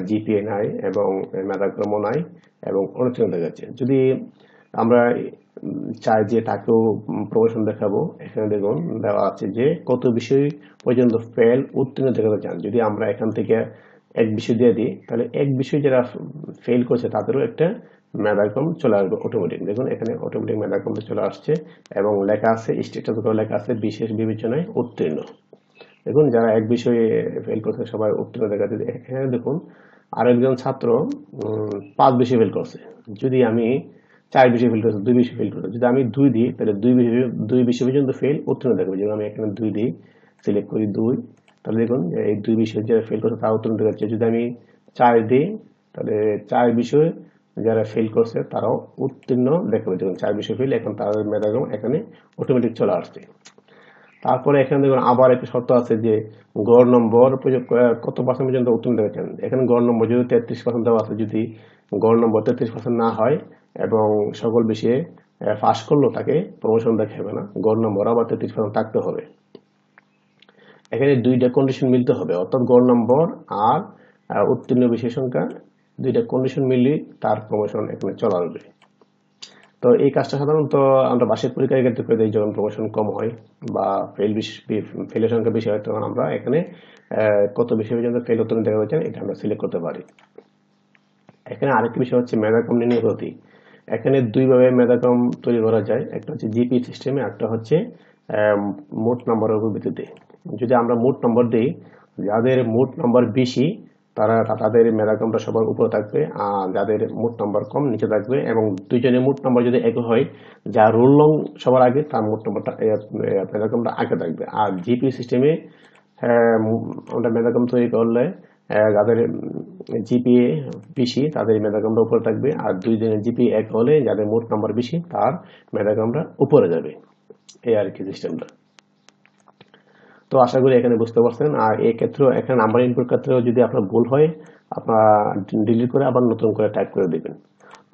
S1: জিপিএ নাই এবং মেধাক্রমও নাই এবং অনুত্তীর্ণ দেখাচ্ছে। যদি আমরা চাই যে তাকেও প্রমোশন দেখাবো, এখানে দেখুন দেওয়া আছে যে কত বিষয় পর্যন্ত ফেল উত্তীর্ণ দেখাতে চান। যদি আমরা এখান থেকে এক বিষয় দিয়ে দিই তাহলে এক বিষয় যারা ফেল করছে তাদেরও একটা মেধাক্রম চলে আসবে অটোমেটিক। দেখুন এখানে অটোমেটিক মেধাক্রমটা চলে আসছে এবং লেখা আছে স্ট্যাটাস করে লেখা আছে বিশেষ বিবেচনায় উত্তীর্ণ। দেখুন যারা এক বিষয়ে ফেল করছে সবাই উত্তীর্ণ দেখাচ্ছে। এখানে দেখুন আরেকজন ছাত্র 5 বিষয়ে ফেল করছে। যদি আমি 4 বিষয়ে ফেল করছে, 2 বিষয়ে ফেল করছে, যদি আমি 2 দিই তাহলে 2 বিষয় পর্যন্ত ফেল উত্তীর্ণ দেখাবে। যেমন আমি এখানে 2 দিই, সিলেক্ট করি 2, তাহলে দেখুন এই 2 বিষয়ে যারা ফেল করছে তারা উত্তীর্ণ দেখাচ্ছে। যদি আমি 4 দিই তাহলে 4 বিষয়ে যারা ফেল করছে তারাও উত্তীর্ণ দেখাবে। দেখুন 4 বিষয় ফেল, এখন তাদের মেধাক্রম এখানে অটোমেটিক চলে আসছে। তারপরে এখানে দেখুন আবার একটা শর্ত আছে যে গড় নম্বর কত পার্সেন্ট পর্যন্ত উত্তীর্ণ দেখাচ্ছেন। এখানে গড় নম্বর যদি 33% দেওয়া আছে, যদি গড় নম্বর 33% না হয় এবং সকল বিষয়ে পাস করলো তাকে প্রমোশন দেখাবে না, গড় নম্বর আবার 33% থাকতে হবে। এখানে দুইটা কন্ডিশন মিলতে হবে, অর্থাৎ গড় নম্বর আর উত্তীর্ণ বিষয় সংখ্যা দুইটা কন্ডিশন মিললে তার প্রমোশন এখানে চলে আসবে। তো এই কাজটা সাধারণত আমরা বার্ষিক পরীক্ষার ক্ষেত্রে করে দিই, যখন প্রমোশন কম হয় বা ফেলের সংখ্যা বেশি হয় তখন আমরা এখানে কত বিষয় পর্যন্ত ফেল উত্তীর্ণ দেখা যাচ্ছে এটা আমরা সিলেক্ট করতে পারি। এখানে আরেকটি বিষয় হচ্ছে মেধাক্রম নির্ণয় পদ্ধতি। এখানে দুইভাবে মেধাক্রম তৈরি করা যায়, একটা হচ্ছে জিপি সিস্টেমে, একটা হচ্ছে মোট নম্বরের উপর ভিত্তিতে। যদি আমরা মোট নম্বর দিই, যাদের মোট নম্বর বেশি তাদের মেধাক্রমটা সবার উপরে থাকবে, আর যাদের মোট নম্বর কম নিচে থাকবে, এবং দুইজনের মোট নম্বর যদি এক হয়, যা রোল নং সবার আগে তার মোট নম্বরটা মেধাক্রমটা আগে থাকবে। আর জিপি সিস্টেমে আমরা মেধাক্রম তৈরি করলে যাদের জিপিএ বেশি তাদের মেধাক্রমটা উপরে থাকবে, আর দুইজনের জিপিএ এক হলে যাদের মোট নাম্বার বেশি তার মেধাক্রমটা উপরে যাবে। এই আর কি সিস্টেমটা। তো আশা করি এখানে বুঝতে পারছেন। আর এই ক্ষেত্রেও এখানে নাম্বার ইনপুট ক্ষেত্রেও যদি আপনার ভুল হয় আপনারা ডিলিট করে আবার নতুন করে টাইপ করে দেবেন,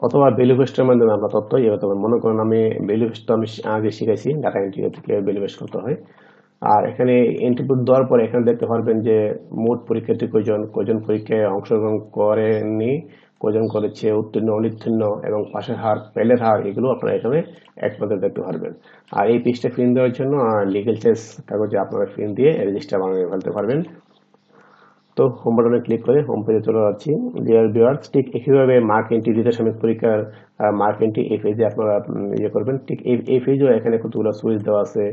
S1: অথবা ভ্যালু পেস্টের মাধ্যমে আপনার তথ্য ইয়ে করতে পারেন। মনে করেন আমি ভ্যালু পেস্ট আমি আগে শিখাইছি, ডাটা এন্ট্রি থেকে ভ্যালু পেস্ট করতে হয়। আর এখানে ইনপুট দেওয়ার পরে এখানে দেখতে পারবেন যে মোট পরীক্ষার্থী কয়জন পরীক্ষায় অংশগ্রহণ করেনি, কয়জন করেছে, উত্তীর্ণ অনুত্তীর্ণ এবং পাশের হার, ফেলের হার, এগুলো আপনারা এখানে এক নজরে দেখতে পারবেন। আর এই পেজটা প্রিন্ট দেওয়ার জন্য লিগ্যাল চেস কাগজে আপনারা প্রিন্ট দিয়ে রেজিস্টার বানিয়ে ফেলতে পারবেন। তো হোম বাটনে ক্লিক করে হোম পেজে চলে যাচ্ছি। ডিয়ার ভিউয়ার্স, ঠিক একইভাবে মার্ক এন্ট্রি দ্বিতীয় সাময়িক পরীক্ষার মার্ক এন্ট্রি এই পেজে আপনারা ইয়ে করবেন। ঠিক এই পেজেও এখানে কতগুলো সুইচ দেওয়া আছে,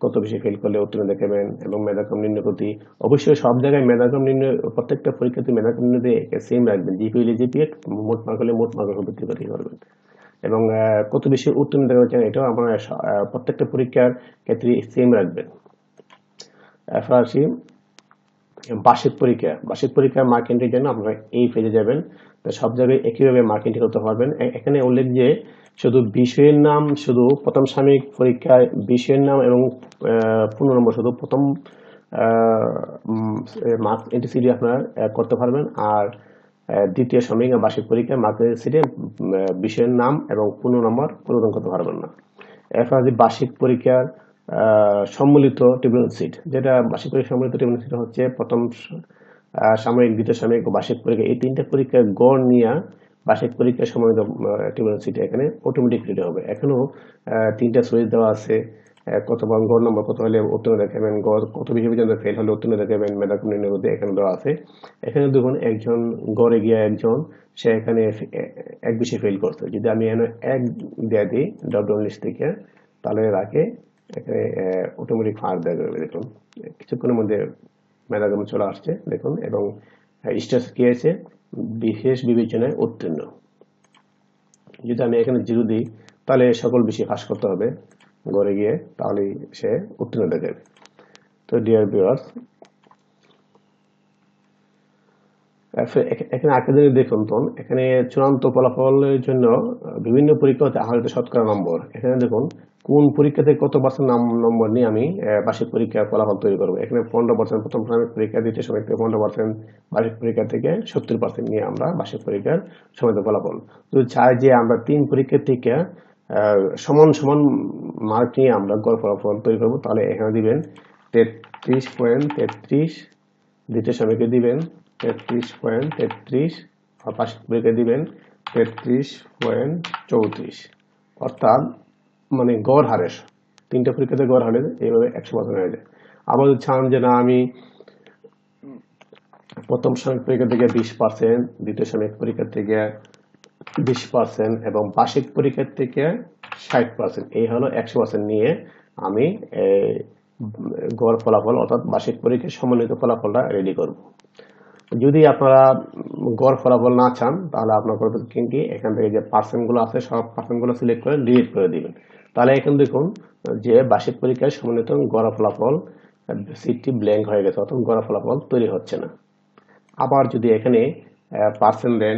S1: কত বেশি ফেল করলে উত্তীর্ণ দেখাবেন এবং মেধাক্রম নির্ণয় পদ্ধতি। অবশ্যই সব জায়গায় মেধাক্রম নির্ণয়, প্রত্যেকটা পরীক্ষাতে মেধাক্রম নির্ণয় দিয়ে সেম রাখবেন। জিপিএ হলে জিপিএ, মোট মার্ক হলে মোট মার্কের উপর ভিত্তি করে করবেন। এবং কত বেশি উত্তীর্ণ দেখা যাচ্ছে এটাও আপনারা প্রত্যেকটা পরীক্ষার ক্ষেত্রে সেম রাখবেন। এরপর আসি বার্ষিক পরীক্ষার মার্ক এন্ট্রির জন্য আপনারা এই পেজে যাবেন। তো সব জায়গায় একইভাবে মার্ক এন্ট্রি করতে পারবেন। এখানে উল্লেখ যে শুধু বিষয়ের নাম, শুধু প্রথম সাময়িক পরীক্ষায় বিষয়ের নাম এবং 15 নম্বর শুধু প্রথম মার্ক এন্ট্রি সিটে আপনারা করতে পারবেন। আর দ্বিতীয় সাময়িক বার্ষিক পরীক্ষায় মার্ক এন্ট্রি সিটে বিষয়ের নাম এবং 15 নম্বর পূরণ করতে পারবেন না। এরপর বার্ষিক পরীক্ষার সম্মিলিত ট্রিবিউনাল সিট, যেটা বার্ষিক পরীক্ষা সম্মিলিত ট্রিবিউনাল সিট হচ্ছে প্রথম সাময়িক, দ্বিতীয় সাময়িক ও বার্ষিক পরীক্ষা, এই তিনটা পরীক্ষার গড় নিয়ে বার্ষিক পরীক্ষার সম্মিলিত ট্রিবিউনাল সিট এখানে অটোমেটিক রেডি হবে। এখনো তিনটা সুইচ দেওয়া আছে, কত গড় নম্বর কত হলে উত্তীর্ণ দেখাবেন, গড় কত বিষয় পর্যন্ত ফেল হলে উত্তীর্ণ দেখাবেন, মেধাক্রম নির্ণয় করতে এখানে দেওয়া আছে। এখানে দেখুন একজন গড়ে গিয়ে একজন সে এখানে এক বিষয়ে ফেল করছে, যদি আমি এখানে এক দিয়ে দিই ড্রপ ডাউন লিস্ট থেকে তাহলে রাখে এখানে অটোমেটিক ফার দেওয়া যাবে। দেখুন কিছুক্ষণের মধ্যে মেধাক্রম চলে আসছে দেখুন, এবং স্ট্যাটাস কি আছে বিশেষ বিবেচনায় উত্তীর্ণ। যদি আমি এখানে 0 দিই তাহলে সকল বিষয় পাস করতে হবে ঘরে গিয়ে, তাহলেই সে উত্তীর্ণ দেখাবে। তো ডিয়ার ভিউয়ার্স, এখানে আরেকটা জিনিস দেখুন তো, এখানে চূড়ান্ত ফলাফলের জন্য বিভিন্ন পরীক্ষাতে আহরিত শতকরা নম্বর, এখানে দেখুন কোন পরীক্ষা থেকে কত পার্সেন্ট নম্বর নিয়ে আমি বার্ষিক পরীক্ষার ফলাফল তৈরি করবো। এখানে 15% প্রথম সাময়িক পরীক্ষা, দ্বিতীয় সাময়িক থেকে 15%, বার্ষিক পরীক্ষা থেকে 70% নিয়ে আমরা বার্ষিক পরীক্ষার সমাধান ফলাফল। যদি চাই যে আমরা 3 পরীক্ষা থেকে সমান সমান মার্ক নিয়ে আমরা গড় ফলাফল তৈরি করবো, তাহলে এখানে দিবেন 33.33, দ্বিতীয় সাময়িকে দিবেন 33.33, আর বার্ষিক পরীক্ষা দিবেন 33.34। অর্থাৎ মানে গড় হারে 3টা পরীক্ষাতে গড় হারে এইভাবে 100% হয়ে যায়। আবার যদি চান যে না আমি প্রথম সাময়িক পরীক্ষা থেকে 20%, দ্বিতীয় সাময়িক পরীক্ষা থেকে 20% এবং বার্ষিক পরীক্ষা থেকে 60%, এই হলো 100% নিয়ে আমি গড় ফলাফল অর্থাৎ বার্ষিক পরীক্ষার সমন্বিত ফলাফলটা রেডি করব। যদি আপনারা গড় ফলাফল না চান তাহলে আপনার করবেন কি, এখান থেকে যে পার্সেন্টগুলো আছে সব পার্সেন্টগুলো সিলেক্ট করে ডিলিট করে দিবেন। তাহলে এখন দেখুন যে বার্ষিক পরীক্ষায় সমন্বিত গড় ফলাফল সিটটি ব্ল্যাঙ্ক হয়ে গেছে, অর্থাৎ গড় ফলাফল তৈরি হচ্ছে না। আবার যদি এখানে পার্সেন্ট দেন,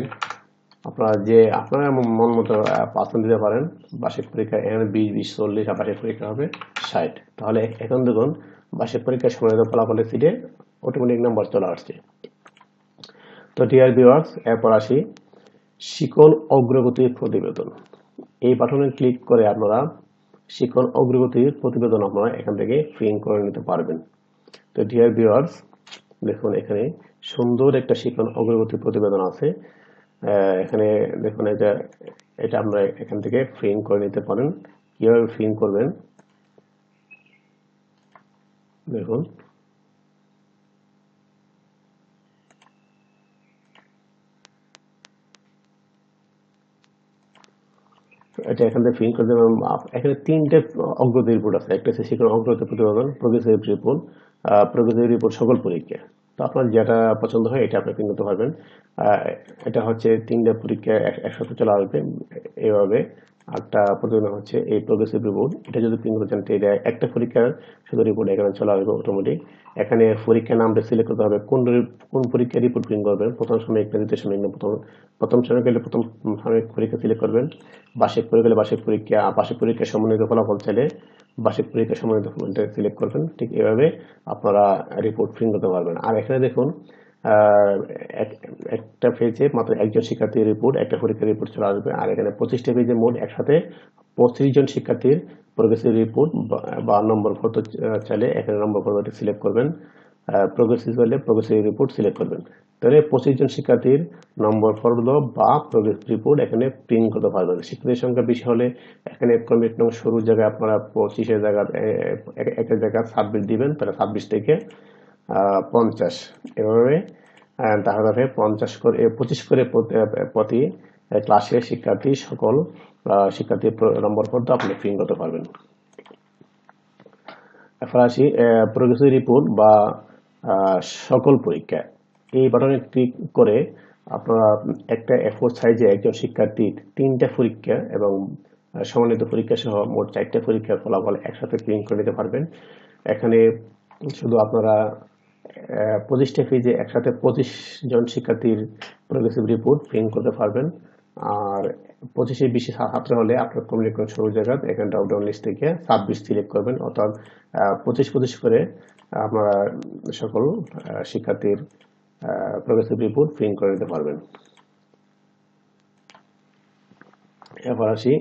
S1: আপনারা যে আপনারা মন মতো পার্সেন্ট দিতে পারেন। বার্ষিক পরীক্ষা এখানে 20, 20, 40, আর বার্ষিক পরীক্ষা হবে 60। তাহলে এখন দেখুন বার্ষিক পরীক্ষার সমন্বিত ফলাফলের সিটে অটোমেটিক নাম্বার চলে আসছে। তো ডিয়ার ভিউয়ার্স, এরপর আসি শিখন অগ্রগতির প্রতিবেদন। এই বাটনে ক্লিক করে আপনারা শিখন অগ্রগতির প্রতিবেদন আপনারা এখান থেকে প্রিন্ট করে নিতে পারবেন। তো ডিয়ার ভিউয়ার্স, দেখুন এখানে সুন্দর একটা শিখন অগ্রগতির প্রতিবেদন আছে। এখানে দেখুন এটা আমরা এখান থেকে প্রিন্ট করে নিতে পারেন। কিভাবে প্রিন্ট করবেন দেখুন, এটা এখান থেকে প্রিন্ট করে দেবেন। এখানে 3টে অগ্রগতি রিপোর্ট আছে, একটা হচ্ছে শিখন অগ্রগতি প্রতিবেদন, প্রোগ্রেসিভ রিপোর্ট, প্রোগ্রেসিভ রিপোর্ট সকল পরীক্ষা। তো আপনার যেটা পছন্দ হয় এটা আপনি প্রিন্ট করতে পারবেন। এটা হচ্ছে 3টা পরীক্ষা একসাথে চলে আসবে এইভাবে। একটা প্রতিবেদন হচ্ছে এই প্রোগ্রেসিভ রিপোর্ট, এটা যদি প্রিন্ট করতে চান এটা একটা পরীক্ষার শুধু রিপোর্ট এখানে চলে আসবে অটোমেটিক। এখানে পরীক্ষার নামটা সিলেক্ট করতে হবে, কোন পরীক্ষার রিপোর্ট প্রিন্ট করবেন, প্রথম সাময়িক না দ্বিতীয় সাময়িক না। প্রথম সাময়িক হলে প্রথম সাময়িক পরীক্ষা সিলেক্ট করবেন, বার্ষিক পরীক্ষা হলে বার্ষিক পরীক্ষা, বার্ষিক পরীক্ষার সমন্বিত ফলাফল চাইলে বার্ষিক পরীক্ষার সমন্বিত ফলাফলটা সিলেক্ট করবেন। ঠিক এভাবে আপনারা রিপোর্ট প্রিন্ট করতে পারবেন। আর এখানে দেখুন একটা পেজে মাত্র একজন শিক্ষার্থীর রিপোর্ট, একটা পরীক্ষার রিপোর্ট চলে আসবে। আর এখানে 25টা পেজে মোট একসাথে 25 জন শিক্ষার্থীর প্রোগ্রেসিভ রিপোর্ট বা নম্বর ফটো চাইলে এখানে নম্বর ফটোটি সিলেক্ট করবেন, প্রোগ্রেসিভ হলে প্রোগ্রেসিভ রিপোর্ট সিলেক্ট করবেন। তাহলে 25 জন শিক্ষার্থীর নম্বর ফটো বা প্রোগ্রেসিভ রিপোর্ট এখানে প্রিন্ট করতে পারবেন। শিক্ষার্থীর সংখ্যা বেশি হলে এখানে ক্রমিক নং শুরুর জায়গায় আপনারা 25-এর জায়গায় একটা জায়গায় 26 দিবেন, তাহলে 26 থেকে 50 এভাবে দেখা যাবে 50 করে 25 করে প্রতি ক্লাসে শিক্ষার্থী সকল শিক্ষার্থীর নম্বর ফটো আপনি প্রিন্ট করতে পারবেন। এরপর আসি প্রোগ্রেসিভ রিপোর্ট বা সকল পরীক্ষা। এই বাটনে ক্লিক করে আপনারা একটা A4 সাইজে একজন শিক্ষার্থীর 3টা পরীক্ষা এবং সমন্বিত পরীক্ষা সহ মোট 4টা পরীক্ষার ফলাফল একসাথে প্রিন্ট করে নিতে পারবেন। এখানে শুধু আপনারা 25টা পেজে একসাথে 25 জন শিক্ষার্থীর প্রোগ্রেসিভ রিপোর্ট প্রিন্ট করতে পারবেন। আর 25-এর বেশি ছাত্র হলে আপনার কমিউনিকেশন শুরু জায়গা এখানে ড্রপডাউন লিস্ট থেকে 26 সিলেক্ট করবেন, অর্থাৎ 25 করে আপনারা সকল শিক্ষার্থীর প্রোগ্রেসিভ রিপোর্ট প্রিন্ট করে নিতে পারবেন। এবার আসি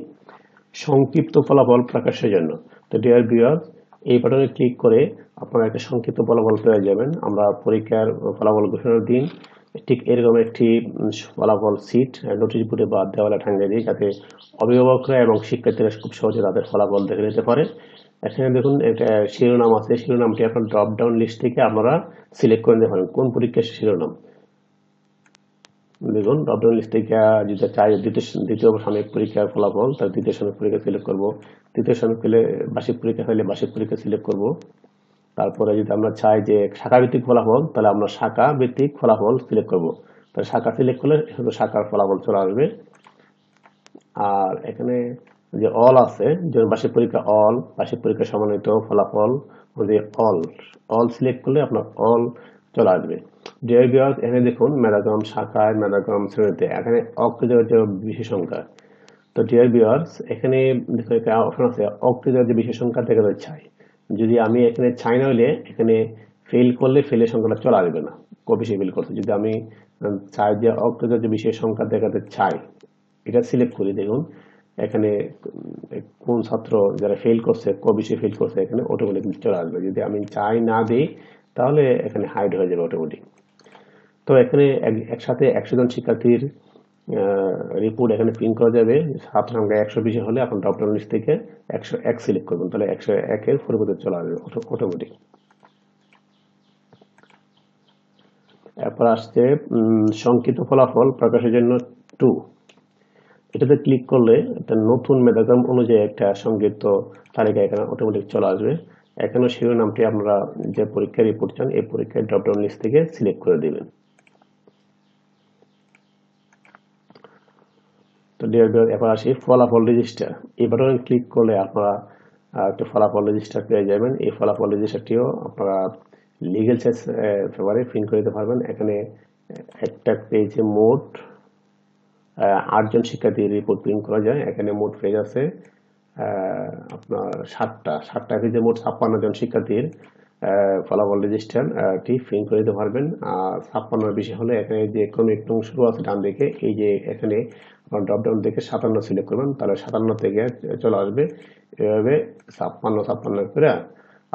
S1: সংক্ষিপ্ত ফলাফল প্রকাশের জন্য। তো ডিয়ার ভিউয়ার্স, এই বাটনে ক্লিক করে আপনারা একটা সংক্ষিপ্ত ফলাফল পেয়ে যাবেন। আমরা পরীক্ষার ফলাফল ঘোষণার দিন ঠিক এরকম একটি ফলাফল সিট নোটিশ বোর্ডে বা দেওয়ালে টাঙিয়ে দিই, যাতে অভিভাবকরা এবং শিক্ষার্থীরা খুব সহজে তাদের ফলাফল দেখে নিতে পারে। এখানে দেখুন একটা শিরোনাম আছে, শিরোনামটি আপনার ড্রপ ডাউন লিস্ট থেকে আপনারা সিলেক্ট করে নিতে পারেন কোন পরীক্ষার শিরোনাম। দেখুন ড্রপডাউন লিস্ট থেকে যদি চাই দ্বিতীয় সাময়িক পরীক্ষার ফলাফল, তাহলে দ্বিতীয় সাময়িক পরীক্ষা সিলেক্ট করব। তৃতীয় সাময়িক হলে বার্ষিক পরীক্ষা হলে বার্ষিক পরীক্ষা সিলেক্ট করব। তারপরে যদি আমরা চাই যে শাখা ভিত্তিক ফলাফল, তাহলে আমরা শাখা ভিত্তিক ফলাফল সিলেক্ট করব। তাহলে শাখা সিলেক্ট করলে শুধু শাখার ফলাফল চলে আসবে। আর এখানে যে অল আছে, যেমন বার্ষিক পরীক্ষা অল, বার্ষিক পরীক্ষা সমন্বিত ফলাফল, অল অল সিলেক্ট করলে আপনার অল চলে আসবে। ডিয়ার ভিউয়ার্স, এখানে দেখুন মেধাক্রম শাখায়, মেধাক্রম শ্রেণীতে, এখানে অকৃতকার্য বিশেষ সংখ্যা। তো ডিয়ার ভিউয়ার্স, এখানে দেখুন একটা অপশন আছে অকৃতকার্য বিশেষ সংখ্যা দেখাতে চাই। যদি আমি এখানে চাই না হলে এখানে ফেল করলে ফেলের সংখ্যাটা চলে আসবে না, কবে সে ফেল করছে। যদি আমি চাই যে অকৃতকার্য বিশেষ সংখ্যা দেখাতে চাই, এটা সিলেক্ট করি, দেখুন এখানে কোন ছাত্র যারা ফেল করছে, কবে সে ফেল করছে, এখানে অটোমেটিক চলে আসবে। যদি আমি চাই না দিই তাহলে এখানে হাইড হয়ে যাবে অটোমেটিক। তো এখানে একসাথে 100 জন শিক্ষার্থীর রিপোর্ট এখানে প্রিন্ট করা যাবে। ছাত্র সংখ্যা 120 হলে আপনি ড্রপ ডাউন লিস্ট থেকে 101 সিলেক্ট করবেন, তাহলে 101 এর পরিবর্তে চলে আসবে অটোমেটিক। এরপর আসছে সংক্ষিপ্ত ফলাফল প্রকাশের জন্য 2। এটাতে ক্লিক করলে একটা নতুন মেধাক্রম অনুযায়ী একটা সংক্ষিপ্ত তালিকা এখানে অটোমেটিক চলে আসবে। এখানে শিরোনামটি আপনারা যে পরীক্ষার রিপোর্ট চান এই পরীক্ষার ড্রপ ডাউন লিস্ট থেকে সিলেক্ট করে দিবেন। তো ডিয়ার ভিউয়ার, এবার আসি ফলাফল রেজিস্টার। এই বাটনে ক্লিক করলে আপনারা একটা ফলাফল রেজিস্টার পেয়ে যাবেন। এই ফলাফল রেজিস্টারটিও আপনারা লিগ্যাল সার্চ পেপারে প্রিন্ট করে দিতে পারবেন। এখানে একটা পেজে মোট 8 জন শিক্ষার্থীর রিপোর্ট প্রিন্ট করা যায়। এখানে মোট পেজ আছে আপনার 7টা পেজে মোট 56 জন শিক্ষার্থীর ফলাফল রেজিস্টারটি প্রিন্ট করে দিতে পারবেন। আর 56 বেশি হলে এখানে যে ক্রমিক নং শুরু আছে ডান দিকে, এই যে এখানে আপনার ড্রপ ডাউন থেকে 57 সিলেক্ট করবেন, তাহলে 57 থেকে চলে আসবে। এভাবে 56 করে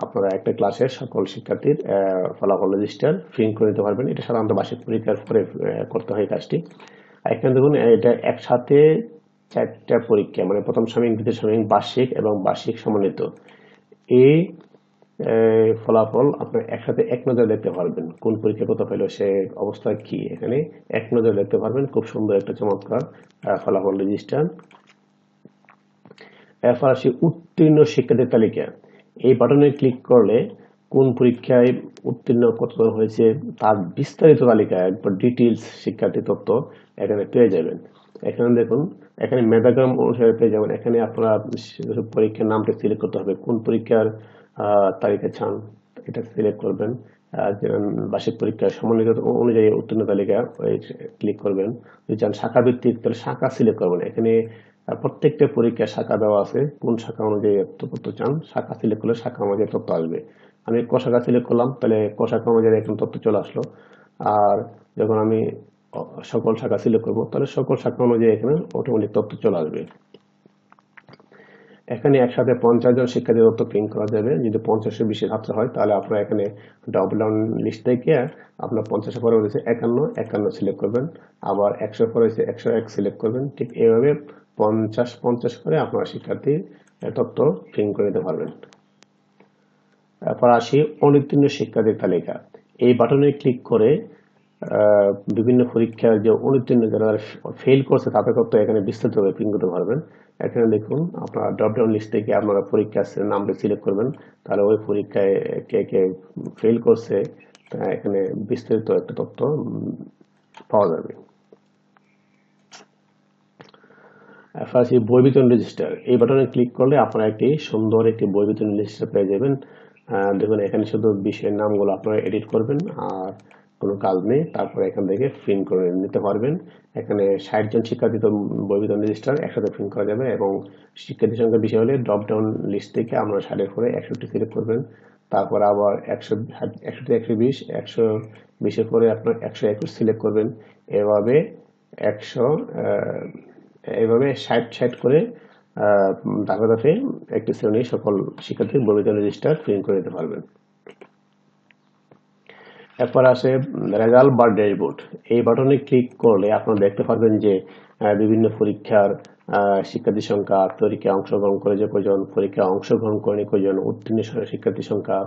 S1: আপনারা একটা ক্লাসের সকল শিক্ষার্থীর ফলাফল রেজিস্টার প্রিন্ট করে নিতে পারবেন। এটা সাধারণত বার্ষিক পরীক্ষার পরে করতে হয় কাজটি। এখানে দেখুন এটা একসাথে 4টা পরীক্ষা, মানে প্রথম সাময়িক, দ্বিতীয় সাময়িক, বার্ষিক এবং বার্ষিক সমন্বিত, এই ফলাফল আপনার একসাথে এক নজরে দেখতে পারবেন। কোন পরীক্ষা কত পেল, সে অবস্থা কি, এখানে এক নজরে দেখতে পারবেন। খুব সুন্দর একটা চমৎকার ফলাফল রেজিস্টার। এরপর আসি উত্তীর্ণ শিক্ষার্থীর তালিকা। এই বাটনে ক্লিক করলে কোন পরীক্ষায় উত্তীর্ণ কতজন হয়েছে তার বিস্তারিত তালিকা, একবার ডিটেইলস শিক্ষার্থী তথ্য এখানে পেয়ে যাবেন। এখানে দেখুন, এখানে মেধাক্রম অনুসারে পেয়ে যাবেন। এখানে আপনারা পরীক্ষার নামটা সিলেক্ট করতে হবে, কোন পরীক্ষার তালিকা চান এটা সিলেক্ট করবেন। বার্ষিক পরীক্ষা সমন্বিত অনুযায়ী উত্তীর্ণ তালিকা ক্লিক করবেন। যদি চান শাখা ভিত্তিক তাহলে শাখা সিলেক্ট করবেন। এখানে প্রত্যেকটা পরীক্ষার শাখা দেওয়া আছে, কোন শাখা অনুযায়ী তথ্য চান শাখা সিলেক্ট করলে শাখা অনুযায়ী তথ্য আসবে। আমি ক শাখা সিলেক্ট করলাম, তাহলে ক শাখা অনুযায়ী এখন তথ্য চলে আসলো। আর যখন আমি সকল শাখা সিলেক্ট করবো, তাহলে সকল শাখা অনুযায়ী এখানে অটোমেটিক তথ্য চলে আসবে। এখানে একসাথে 50 জন শিক্ষার্থীর তথ্য প্রিন্ট করা যাবে। যদি 50-এর বেশি ছাত্র হয় তাহলে আপনারা এখানে ড্রপ ডাউন লিস্ট থেকে আপনার 50-এর পরে হয়েছে 51 সিলেক্ট করবেন, আবার 100 পরে হয়েছে 101 সিলেক্ট করবেন। ঠিক এইভাবে 50 করে আপনারা শিক্ষার্থীর তথ্য প্রিন্ট করে নিতে পারবেন। এরপর আসি অনুত্তীর্ণ শিক্ষার্থীর তালিকা। এই বাটনে ক্লিক করে বিভিন্ন পরীক্ষার যে অনুত্তীর্ণ যারা ফেল করছে তাদের তথ্য এখানে বিস্তারিতভাবে প্রিন্ট করতে পারবেন। এখানে দেখুন আপনারা ড্রপ ডাউন লিস্ট থেকে আপনারা পরীক্ষার নামটা সিলেক্ট করবেন, তাহলে ওই পরীক্ষায় কে কে ফেল করছে এখানে বিস্তারিত একটা তথ্য পাওয়া যাবে। ফার্স্ট বই বিতরণ রেজিস্টার। এই বাটনে ক্লিক করলে আপনারা একটি সুন্দর একটি বই বিতরণ রেজিস্টার পেয়ে যাবেন। দেখুন এখানে শুধু বিষয়ের নামগুলো আপনারা এডিট করবেন, আর কোনো কাজ নেই। তারপরে এখান থেকে প্রিন্ট করে নিতে পারবেন। এখানে 60 জন শিক্ষার্থী তো বই বিতরণ রেজিস্টার একসাথে প্রিন্ট করা যাবে, এবং শিক্ষার্থীর সংখ্যা বেশি হলে ড্রপ ডাউন লিস্ট থেকে আপনারা 60-এর পরে 61 সিলেক্ট করবেন। তারপর আবার 120-এর পরে আপনার 121 সিলেক্ট করবেন। এভাবে 60 করে ধাপে ধাপে একটি শ্রেণীর সকল শিক্ষার্থীর বই বিতরণ রেজিস্টার প্রিন্ট করে দিতে পারবেন। এরপর আসে রেজাল্ট বা ড্যাশবোর্ড। এই বাটনে ক্লিক করলে আপনারা দেখতে পারবেন যে বিভিন্ন পরীক্ষার শিক্ষার্থী সংখ্যা, পরীক্ষায় অংশগ্রহণ করেছে কয়জন, পরীক্ষায় অংশগ্রহণ করেনি কয়জন, উত্তীর্ণ শিক্ষার্থী সংখ্যা,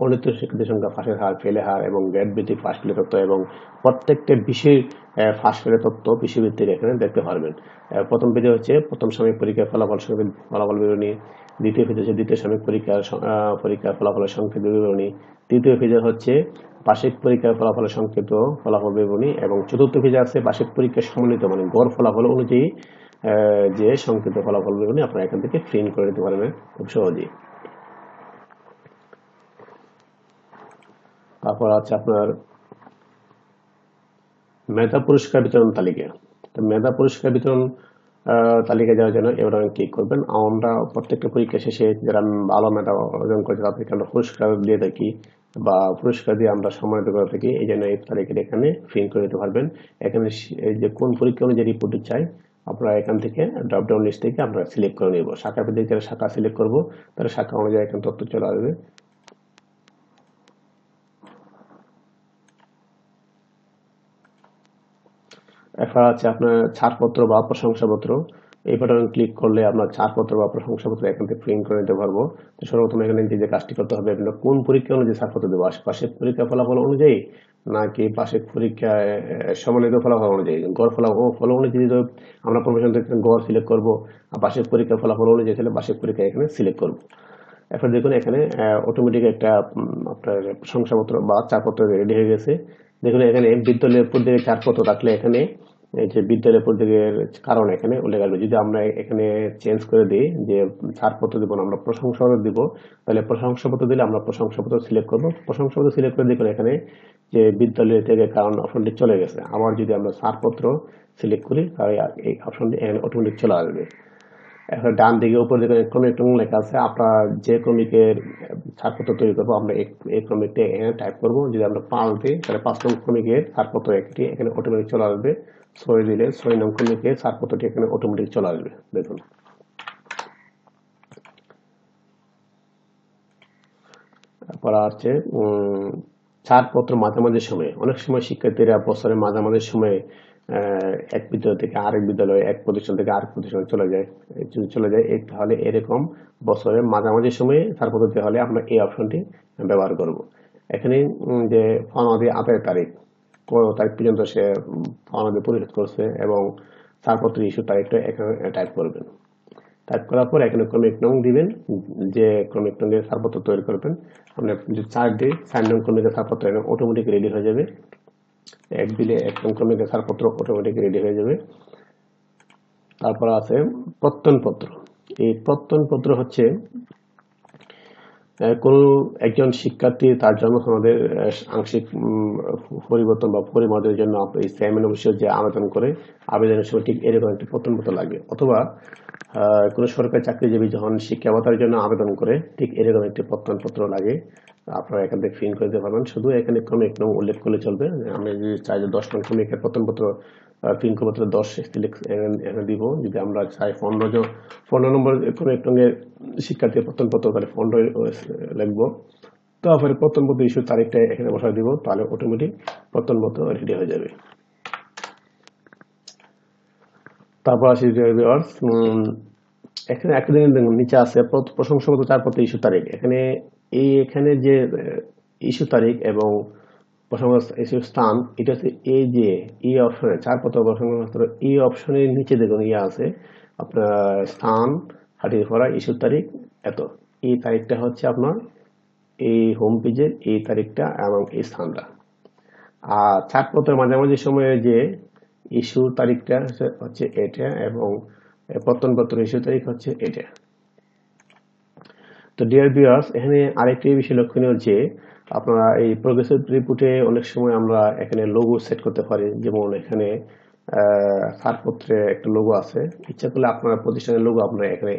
S1: অনুত্তীর্ণ শিক্ষার্থী সংখ্যা, পাশের হার, ফেলের হার এবং গ্রেড ভিত্তিক পাশ ফেলের তথ্য এবং প্রত্যেকটা বিষয়ের পাশ ফেলের তথ্য বিষয়ভিত্তিক এখানে দেখতে পারবেন। প্রথম পেজে হচ্ছে প্রথম সাময়িক পরীক্ষার ফলাফল বিবরণী, দ্বিতীয় পেজে হচ্ছে দ্বিতীয় সাময়িক পরীক্ষার ফলাফলের সংক্ষিপ্ত বিবরণী, তৃতীয় পেজে হচ্ছে বার্ষিক পরীক্ষার ফলাফলের সংক্ষিপ্ত ফলাফল বিবরণী এবং চতুর্থ পেজে আছে বার্ষিক পরীক্ষার সম্মিলিত মানে গড় ফলাফল অনুযায়ী যে সংক্ষিপ্ত ফলাফল বিবরণী আপনারা এখান থেকে প্রিন্ট করে নিতে পারবেন খুব সহজেই। তারপর আছে আপনার মেধা পুরস্কার বিতরণ তালিকা। তো মেধা পুরস্কার বিতরণ তালিকা যাওয়ার জন্য এবার ক্লিক করবেন। আমরা প্রত্যেকটা পরীক্ষা শেষে যারা ভালো মেধা অর্জন করেছে তাদেরকে আমরা পুরস্কার দিয়ে থাকি বা পুরস্কার দিয়ে আমরা সম্মানিত করে থাকি, এই জন্য এই তালিকাটা এখানে প্রিন্ট করে নিতে পারবেন। এখানে যে কোন পরীক্ষা অনুযায়ী রিপোর্টটি চাই আপনারা এখান থেকে ড্রপডাউন লিস্ট থেকে আমরা সিলেক্ট করে নিব। শাখা ভিত্তিক যারা শাখা সিলেক্ট করবো তাহলে শাখা অনুযায়ী এখানে তথ্য চলে আসবে। এরপর আছে আপনার ছাড়পত্র বা প্রশংসাপত্র। এই বাটনে ক্লিক করলে আপনার ছাড়পত্র বা প্রশংসাপত্র এখান থেকে প্রিন্ট করে নিতে পারবো। তো সর্বপ্রথম এখানে যে কাজটি করতে হবে, আপনার কোন পরীক্ষা অনুযায়ী ছাড়পত্র দেবো, বার্ষিক পরীক্ষা ফলাফল অনুযায়ী নাকি বার্ষিক পরীক্ষায় সম্মানিত ফলাফল অনুযায়ী। গড় ফল অনুযায়ী আমরা প্রমোশন থেকে গড় সিলেক্ট করবো, আর বার্ষিক পরীক্ষা ফলাফল অনুযায়ী তাহলে বার্ষিক পরীক্ষা এখানে সিলেক্ট করবো। এরপর দেখুন এখানে অটোমেটিক একটা আপনার প্রশংসাপত্র বা ছাড়পত্র রেডি হয়ে গেছে। দেখুন এখানে বিদ্যালয়ের প্রত্যেকের ছাড়পত্র থাকলে এখানে এই যে বিদ্যালয়ের প্রত্যেকের কারণ এখানে উল্লেখ আসবে। যদি আমরা এখানে চেঞ্জ করে দিই যে ছাড়পত্র দিব না, আমরা প্রশংসাপত্র দিব, তাহলে প্রশংসাপত্র দিলে আমরা প্রশংসাপত্র সিলেক্ট করব। প্রশংসাপত্র সিলেক্ট করে দেখুন এখানে যে বিদ্যালয় থেকে কারণ অপশনটি চলে গেছে। আবার যদি আমরা ছাড়পত্র সিলেক্ট করি তাহলে এই অপশনটি এখানে অটোমেটিক চলে আসবে। এখন ডান দিকে উপরে দেখুন ক্রমিক লেখা আছে। আপনার যে ক্রমিকের ছাড়পত্র তৈরি করবো আমরা এই ক্রমিকটা এখানে টাইপ করবো। যদি আমরা 5 দিই তাহলে 5 নং ক্রমিকের ছাড়পত্র একটি এখানে অটোমেটিক চলে আসবে। 6 দিলে 6 নং ক্রমিকের ছাড়পত্রটি এখানে অটোমেটিক চলে আসবে। দেখুন তারপর আছে ছাড়পত্র মাঝামাঝি সময়ে। অনেক সময় শিক্ষার্থীরা বছরের মাঝামাঝি সময়ে এক বিদ্যালয় থেকে আরেক বিদ্যালয়ে, এক প্রতিষ্ঠান থেকে আরেক প্রতিষ্ঠানে চলে যায় তাহলে এরকম বছরের মাঝামাঝি সময়ে ছাড়পত্র দিতে হলে আমরা এই অপশনটি ব্যবহার করব। এখানে যে ফরমাদি 28 তারিখ কোন তারিখ পর্যন্ত সে ফরমাদি পরিশোধ করছে এবং ছাড়পত্র ইস্যু তারিখটা এখানে টাইপ করবেন। টাইপ করার পর এখানে ক্রমিক নং দিবেন, যে ক্রমিক নংয়ের ছাড়পত্র তৈরি করবেন। আপনি যদি 4 দিই 4 নং ক্রমিকের ছাড়পত্র এখানে অটোমেটিক রেডি হয়ে যাবে। 1 দিলে 1 নং ক্রমিকের ছাড়পত্র অটোমেটিক রেডি হয়ে যাবে। তারপর আছে প্রত্যয়নপত্র। এই প্রত্যয়নপত্র হচ্ছে কোন একজন শিক্ষার্থী তার জন্ম সনদের আংশিক পরিবর্তন বা পরিমার্জনের জন্য এই চেয়ারম্যান অফিসে যে আবেদন করে আবেদনের সময় ঠিক এরকম একটি প্রত্যয়নপত্র লাগবে, অথবা কোন সরকারি চাকরিজীবী যখন শিক্ষা ভাতার জন্য আবেদন করে ঠিক এরকম একটি প্রত্যয়নপত্র লাগে। আপনারা এখান থেকে প্রিন্ট করে দিতে পারবেন। শুধু এখানে ক্রমিক নং উল্লেখ করলে চলবে। আমি যদি চাই যে 10 নং ক্রমিকের প্রত্যয়নপত্র প্রিন্ট করবো তাহলে 10 এখানে দিব। যদি আমরা চাই 15 নম্বর ক্রমিক নংয়ের শিক্ষার্থীর প্রত্যয়নপত্র তাহলে 15 লিখবো। তারপরে প্রত্যয়নপত্র ইস্যুর তারিখটা এখানে বসায় দিব, তাহলে অটোমেটিক প্রত্যয়নপত্র রেডি হয়ে যাবে। তারপর আসি এখানে একটা জিনিস দেখুন, নিচে আছে প্রশংসাপত্র ছাড়পত্র ইস্যু তারিখ। এখানে যে ইস্যু তারিখ এবং প্রশংসা ইস্যু স্থান, এটা হচ্ছে এই যে এই অপশনে ছাড়পত্র প্রশংসাপত্র এই অপশনের নিচে দেখুন আছে আপনার স্থান, হাটিয়ে পড়া, ইস্যু তারিখ এত। এই তারিখটা হচ্ছে আপনার এই হোম পেজের এই তারিখটা এবং এই স্থানটা। আর ছাড়পত্রের মাঝামাঝি সময়ে যে ইস্যু তারিখটা হচ্ছে এটা এবং প্রত্যয়নপত্র ইস্যু তারিখ হচ্ছে এটা। তো ডিয়ার ভিউয়ার্স, এখানে আরেকটি বিষয় লক্ষণীয় যে আপনারা এই প্রোগ্রেসিভ রিপোর্টে অনেক সময় আমরা এখানে লোগো সেট করতে পারি। যেমন এখানে ছাড়পত্রে একটা লোগো আছে, ইচ্ছা করলে আপনারা প্রতিষ্ঠানের লোগো আপনারা এখানে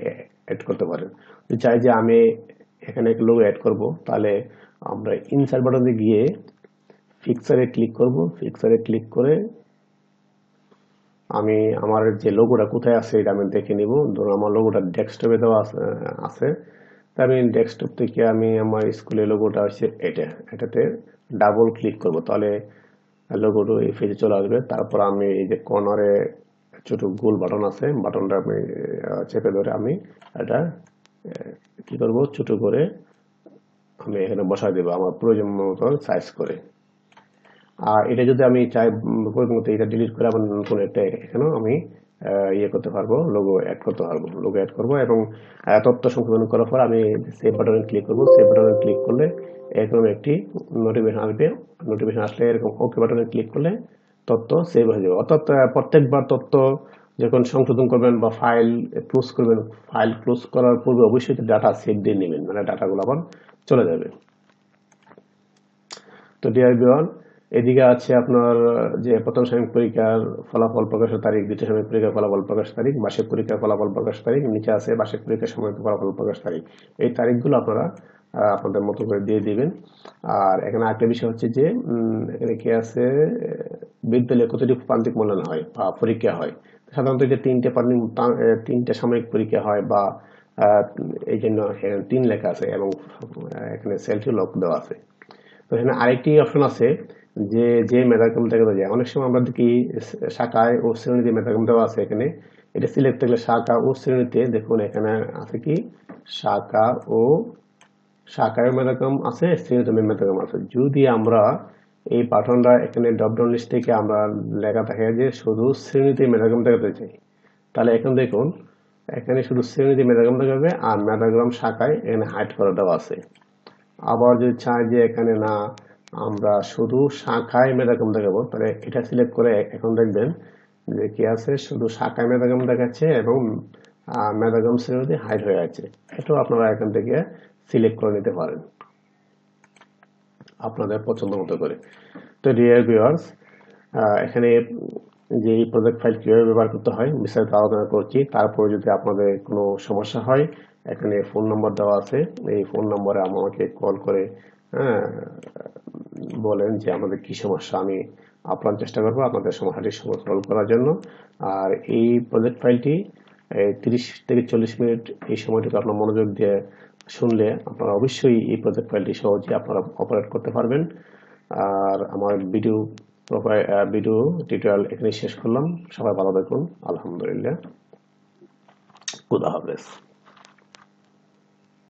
S1: অ্যাড করতে পারেন। যদি চাই যে আমি এখানে একটা লোগো অ্যাড করব, তাহলে আমরা ইনসার্ট বাটনে গিয়ে পিকচারে ক্লিক করব। পিকচারে ক্লিক করে আমি আমার যে লোগোটা কোথায় আছে এটা আমি দেখে নিব। ধরুন আমার লোগোটা ডেস্কটপে দেওয়া আছে, তাই আমি ডেস্কটপ থেকে আমি আমার স্কুলের লোগোটা হচ্ছে এটাতে ডাবল ক্লিক করব, তাহলে লোগোটা এই পেজে চলে আসবে। তারপর আমি এই যে কর্নারে ছোট গোল বাটন আছে, বাটনটা আমি চেপে ধরে আমি এটা কি করব, ছোট করে আমি এখানে বসাই দেবো আমার প্রয়োজন মতো সাইজ করে। আর এটা যদি আমি চাই প্রয়োজন মতো এটা ডিলিট করে আবার নতুন একটা এখানেও আমি ইয়ে করতে পারবো, লোগো অ্যাড করতে পারবো, লোগো অ্যাড করবো এবং তথ্য সংশোধন করার পর আমি সেভ বাটনে ক্লিক করবো। সেভ বাটনে ক্লিক করলে এরকম একটি নোটিফিকেশন আসবে। নোটিফিকেশন আসলে এরকম ওকে বাটনে ক্লিক করলে তথ্য সেভ হয়ে যাবে। অর্থাৎ প্রত্যেকবার তথ্য যখন সংশোধন করবেন বা ফাইল ক্লোজ করবেন, ফাইল ক্লোজ করার পূর্বে অবশ্যই ডাটা সেভ দিয়ে নেবেন, মানে ডাটাগুলো আবার চলে যাবে। তো ডিয়ার ভিউয়ার, এদিকে আছে আপনার যে প্রথম সাময়িক পরীক্ষার ফলাফল প্রকাশের তারিখ, দ্বিতীয় সাময়িক পরীক্ষার ফলাফল প্রকাশ তারিখ, বার্ষিক পরীক্ষার ফলাফল প্রকাশ তারিখ, নিচে আছে বার্ষিক পরীক্ষার সম্মিলিত ফলাফল প্রকাশ তারিখ। এই তারিখগুলো আপনারা আপনাদের মতো করে দিয়ে দিবেন। আর এখানে আরেকটা বিষয় হচ্ছে যে এখানে কি আছে, বিদ্যালয়ে কতটি প্রান্তিক মূল্যায়ন হয় বা পরীক্ষা হয়। সাধারণত যে তিনটে সাময়িক পরীক্ষা হয় বা এই জন্য 3 লেখা আছে এবং এখানে সেলফি লক দেওয়া আছে। তো এখানে আরেকটি অপশন আছে যে যে মেধাক্রম দেখানো যায়। অনেক সময় আমরা দেখি শাখায় ও শ্রেণীতে মেধাক্রম দেওয়া আছে, এখানে এটা সিলেক্ট থাকলে শাখা ও শ্রেণীতে দেখুন এখানে আছে কি শাখায় মেধাক্রম আছে, শ্রেণীতে মেধাক্রম আছে। যদি আমরা এই বাটনটা এখানে ড্রপডাউন লিস্ট থেকে আমরা লেখা থাকে যে শুধু শ্রেণীতে মেধাক্রম দেখাতে চাই, তাহলে এখন দেখুন এখানে শুধু শ্রেণীতে মেধাক্রম দেখাবে আর মেধাক্রম শাখায় এখানে হাইড করে দেওয়া আছে। আবার যদি চাই যে এখানে না আমরা শুধু শাখায় মেধাক্রম দেখাবো, তাহলে এটা সিলেক্ট করে এখন দেখবেন যে কি আছে, শুধু শাখায় মেধাক্রম দেখাচ্ছে এবং মেধাক্রম শ্রেণীতে হাইড হয়ে আছে। এটাও আপনারা এখান থেকে সিলেক্ট করে নিতে পারেন আপনাদের পছন্দ মতো করে। তো ডিয়ার ভিউয়ার্স, এখানে যে এই প্রজেক্ট ফাইল কিভাবে ব্যবহার করতে হয় বিস্তারিত আলোচনা করছি। তারপরে যদি আপনাদের কোনো সমস্যা হয় এখানে ফোন নম্বর দেওয়া আছে, এই ফোন নম্বরে আমাকে কল করে বলেন যে আমাদের কি সমস্যা, আমি আপ্রাণ চেষ্টা করবো আপনাদের সমস্যাটি সলভ করার জন্য। আর এই প্রজেক্ট ফাইলটি 30 থেকে 40 মিনিট এই সময়টুকু আপনার মনোযোগ দিয়ে শুনলে আপনারা অবশ্যই এই প্রজেক্ট ফাইলটি সহজে আপনারা অপারেট করতে পারবেন। আর আমার ভিডিও টিউটোরিয়াল এখানে শেষ করলাম। সবাই ভালো থাকুন। আলহামদুলিল্লাহ, খুদা হাফেজ।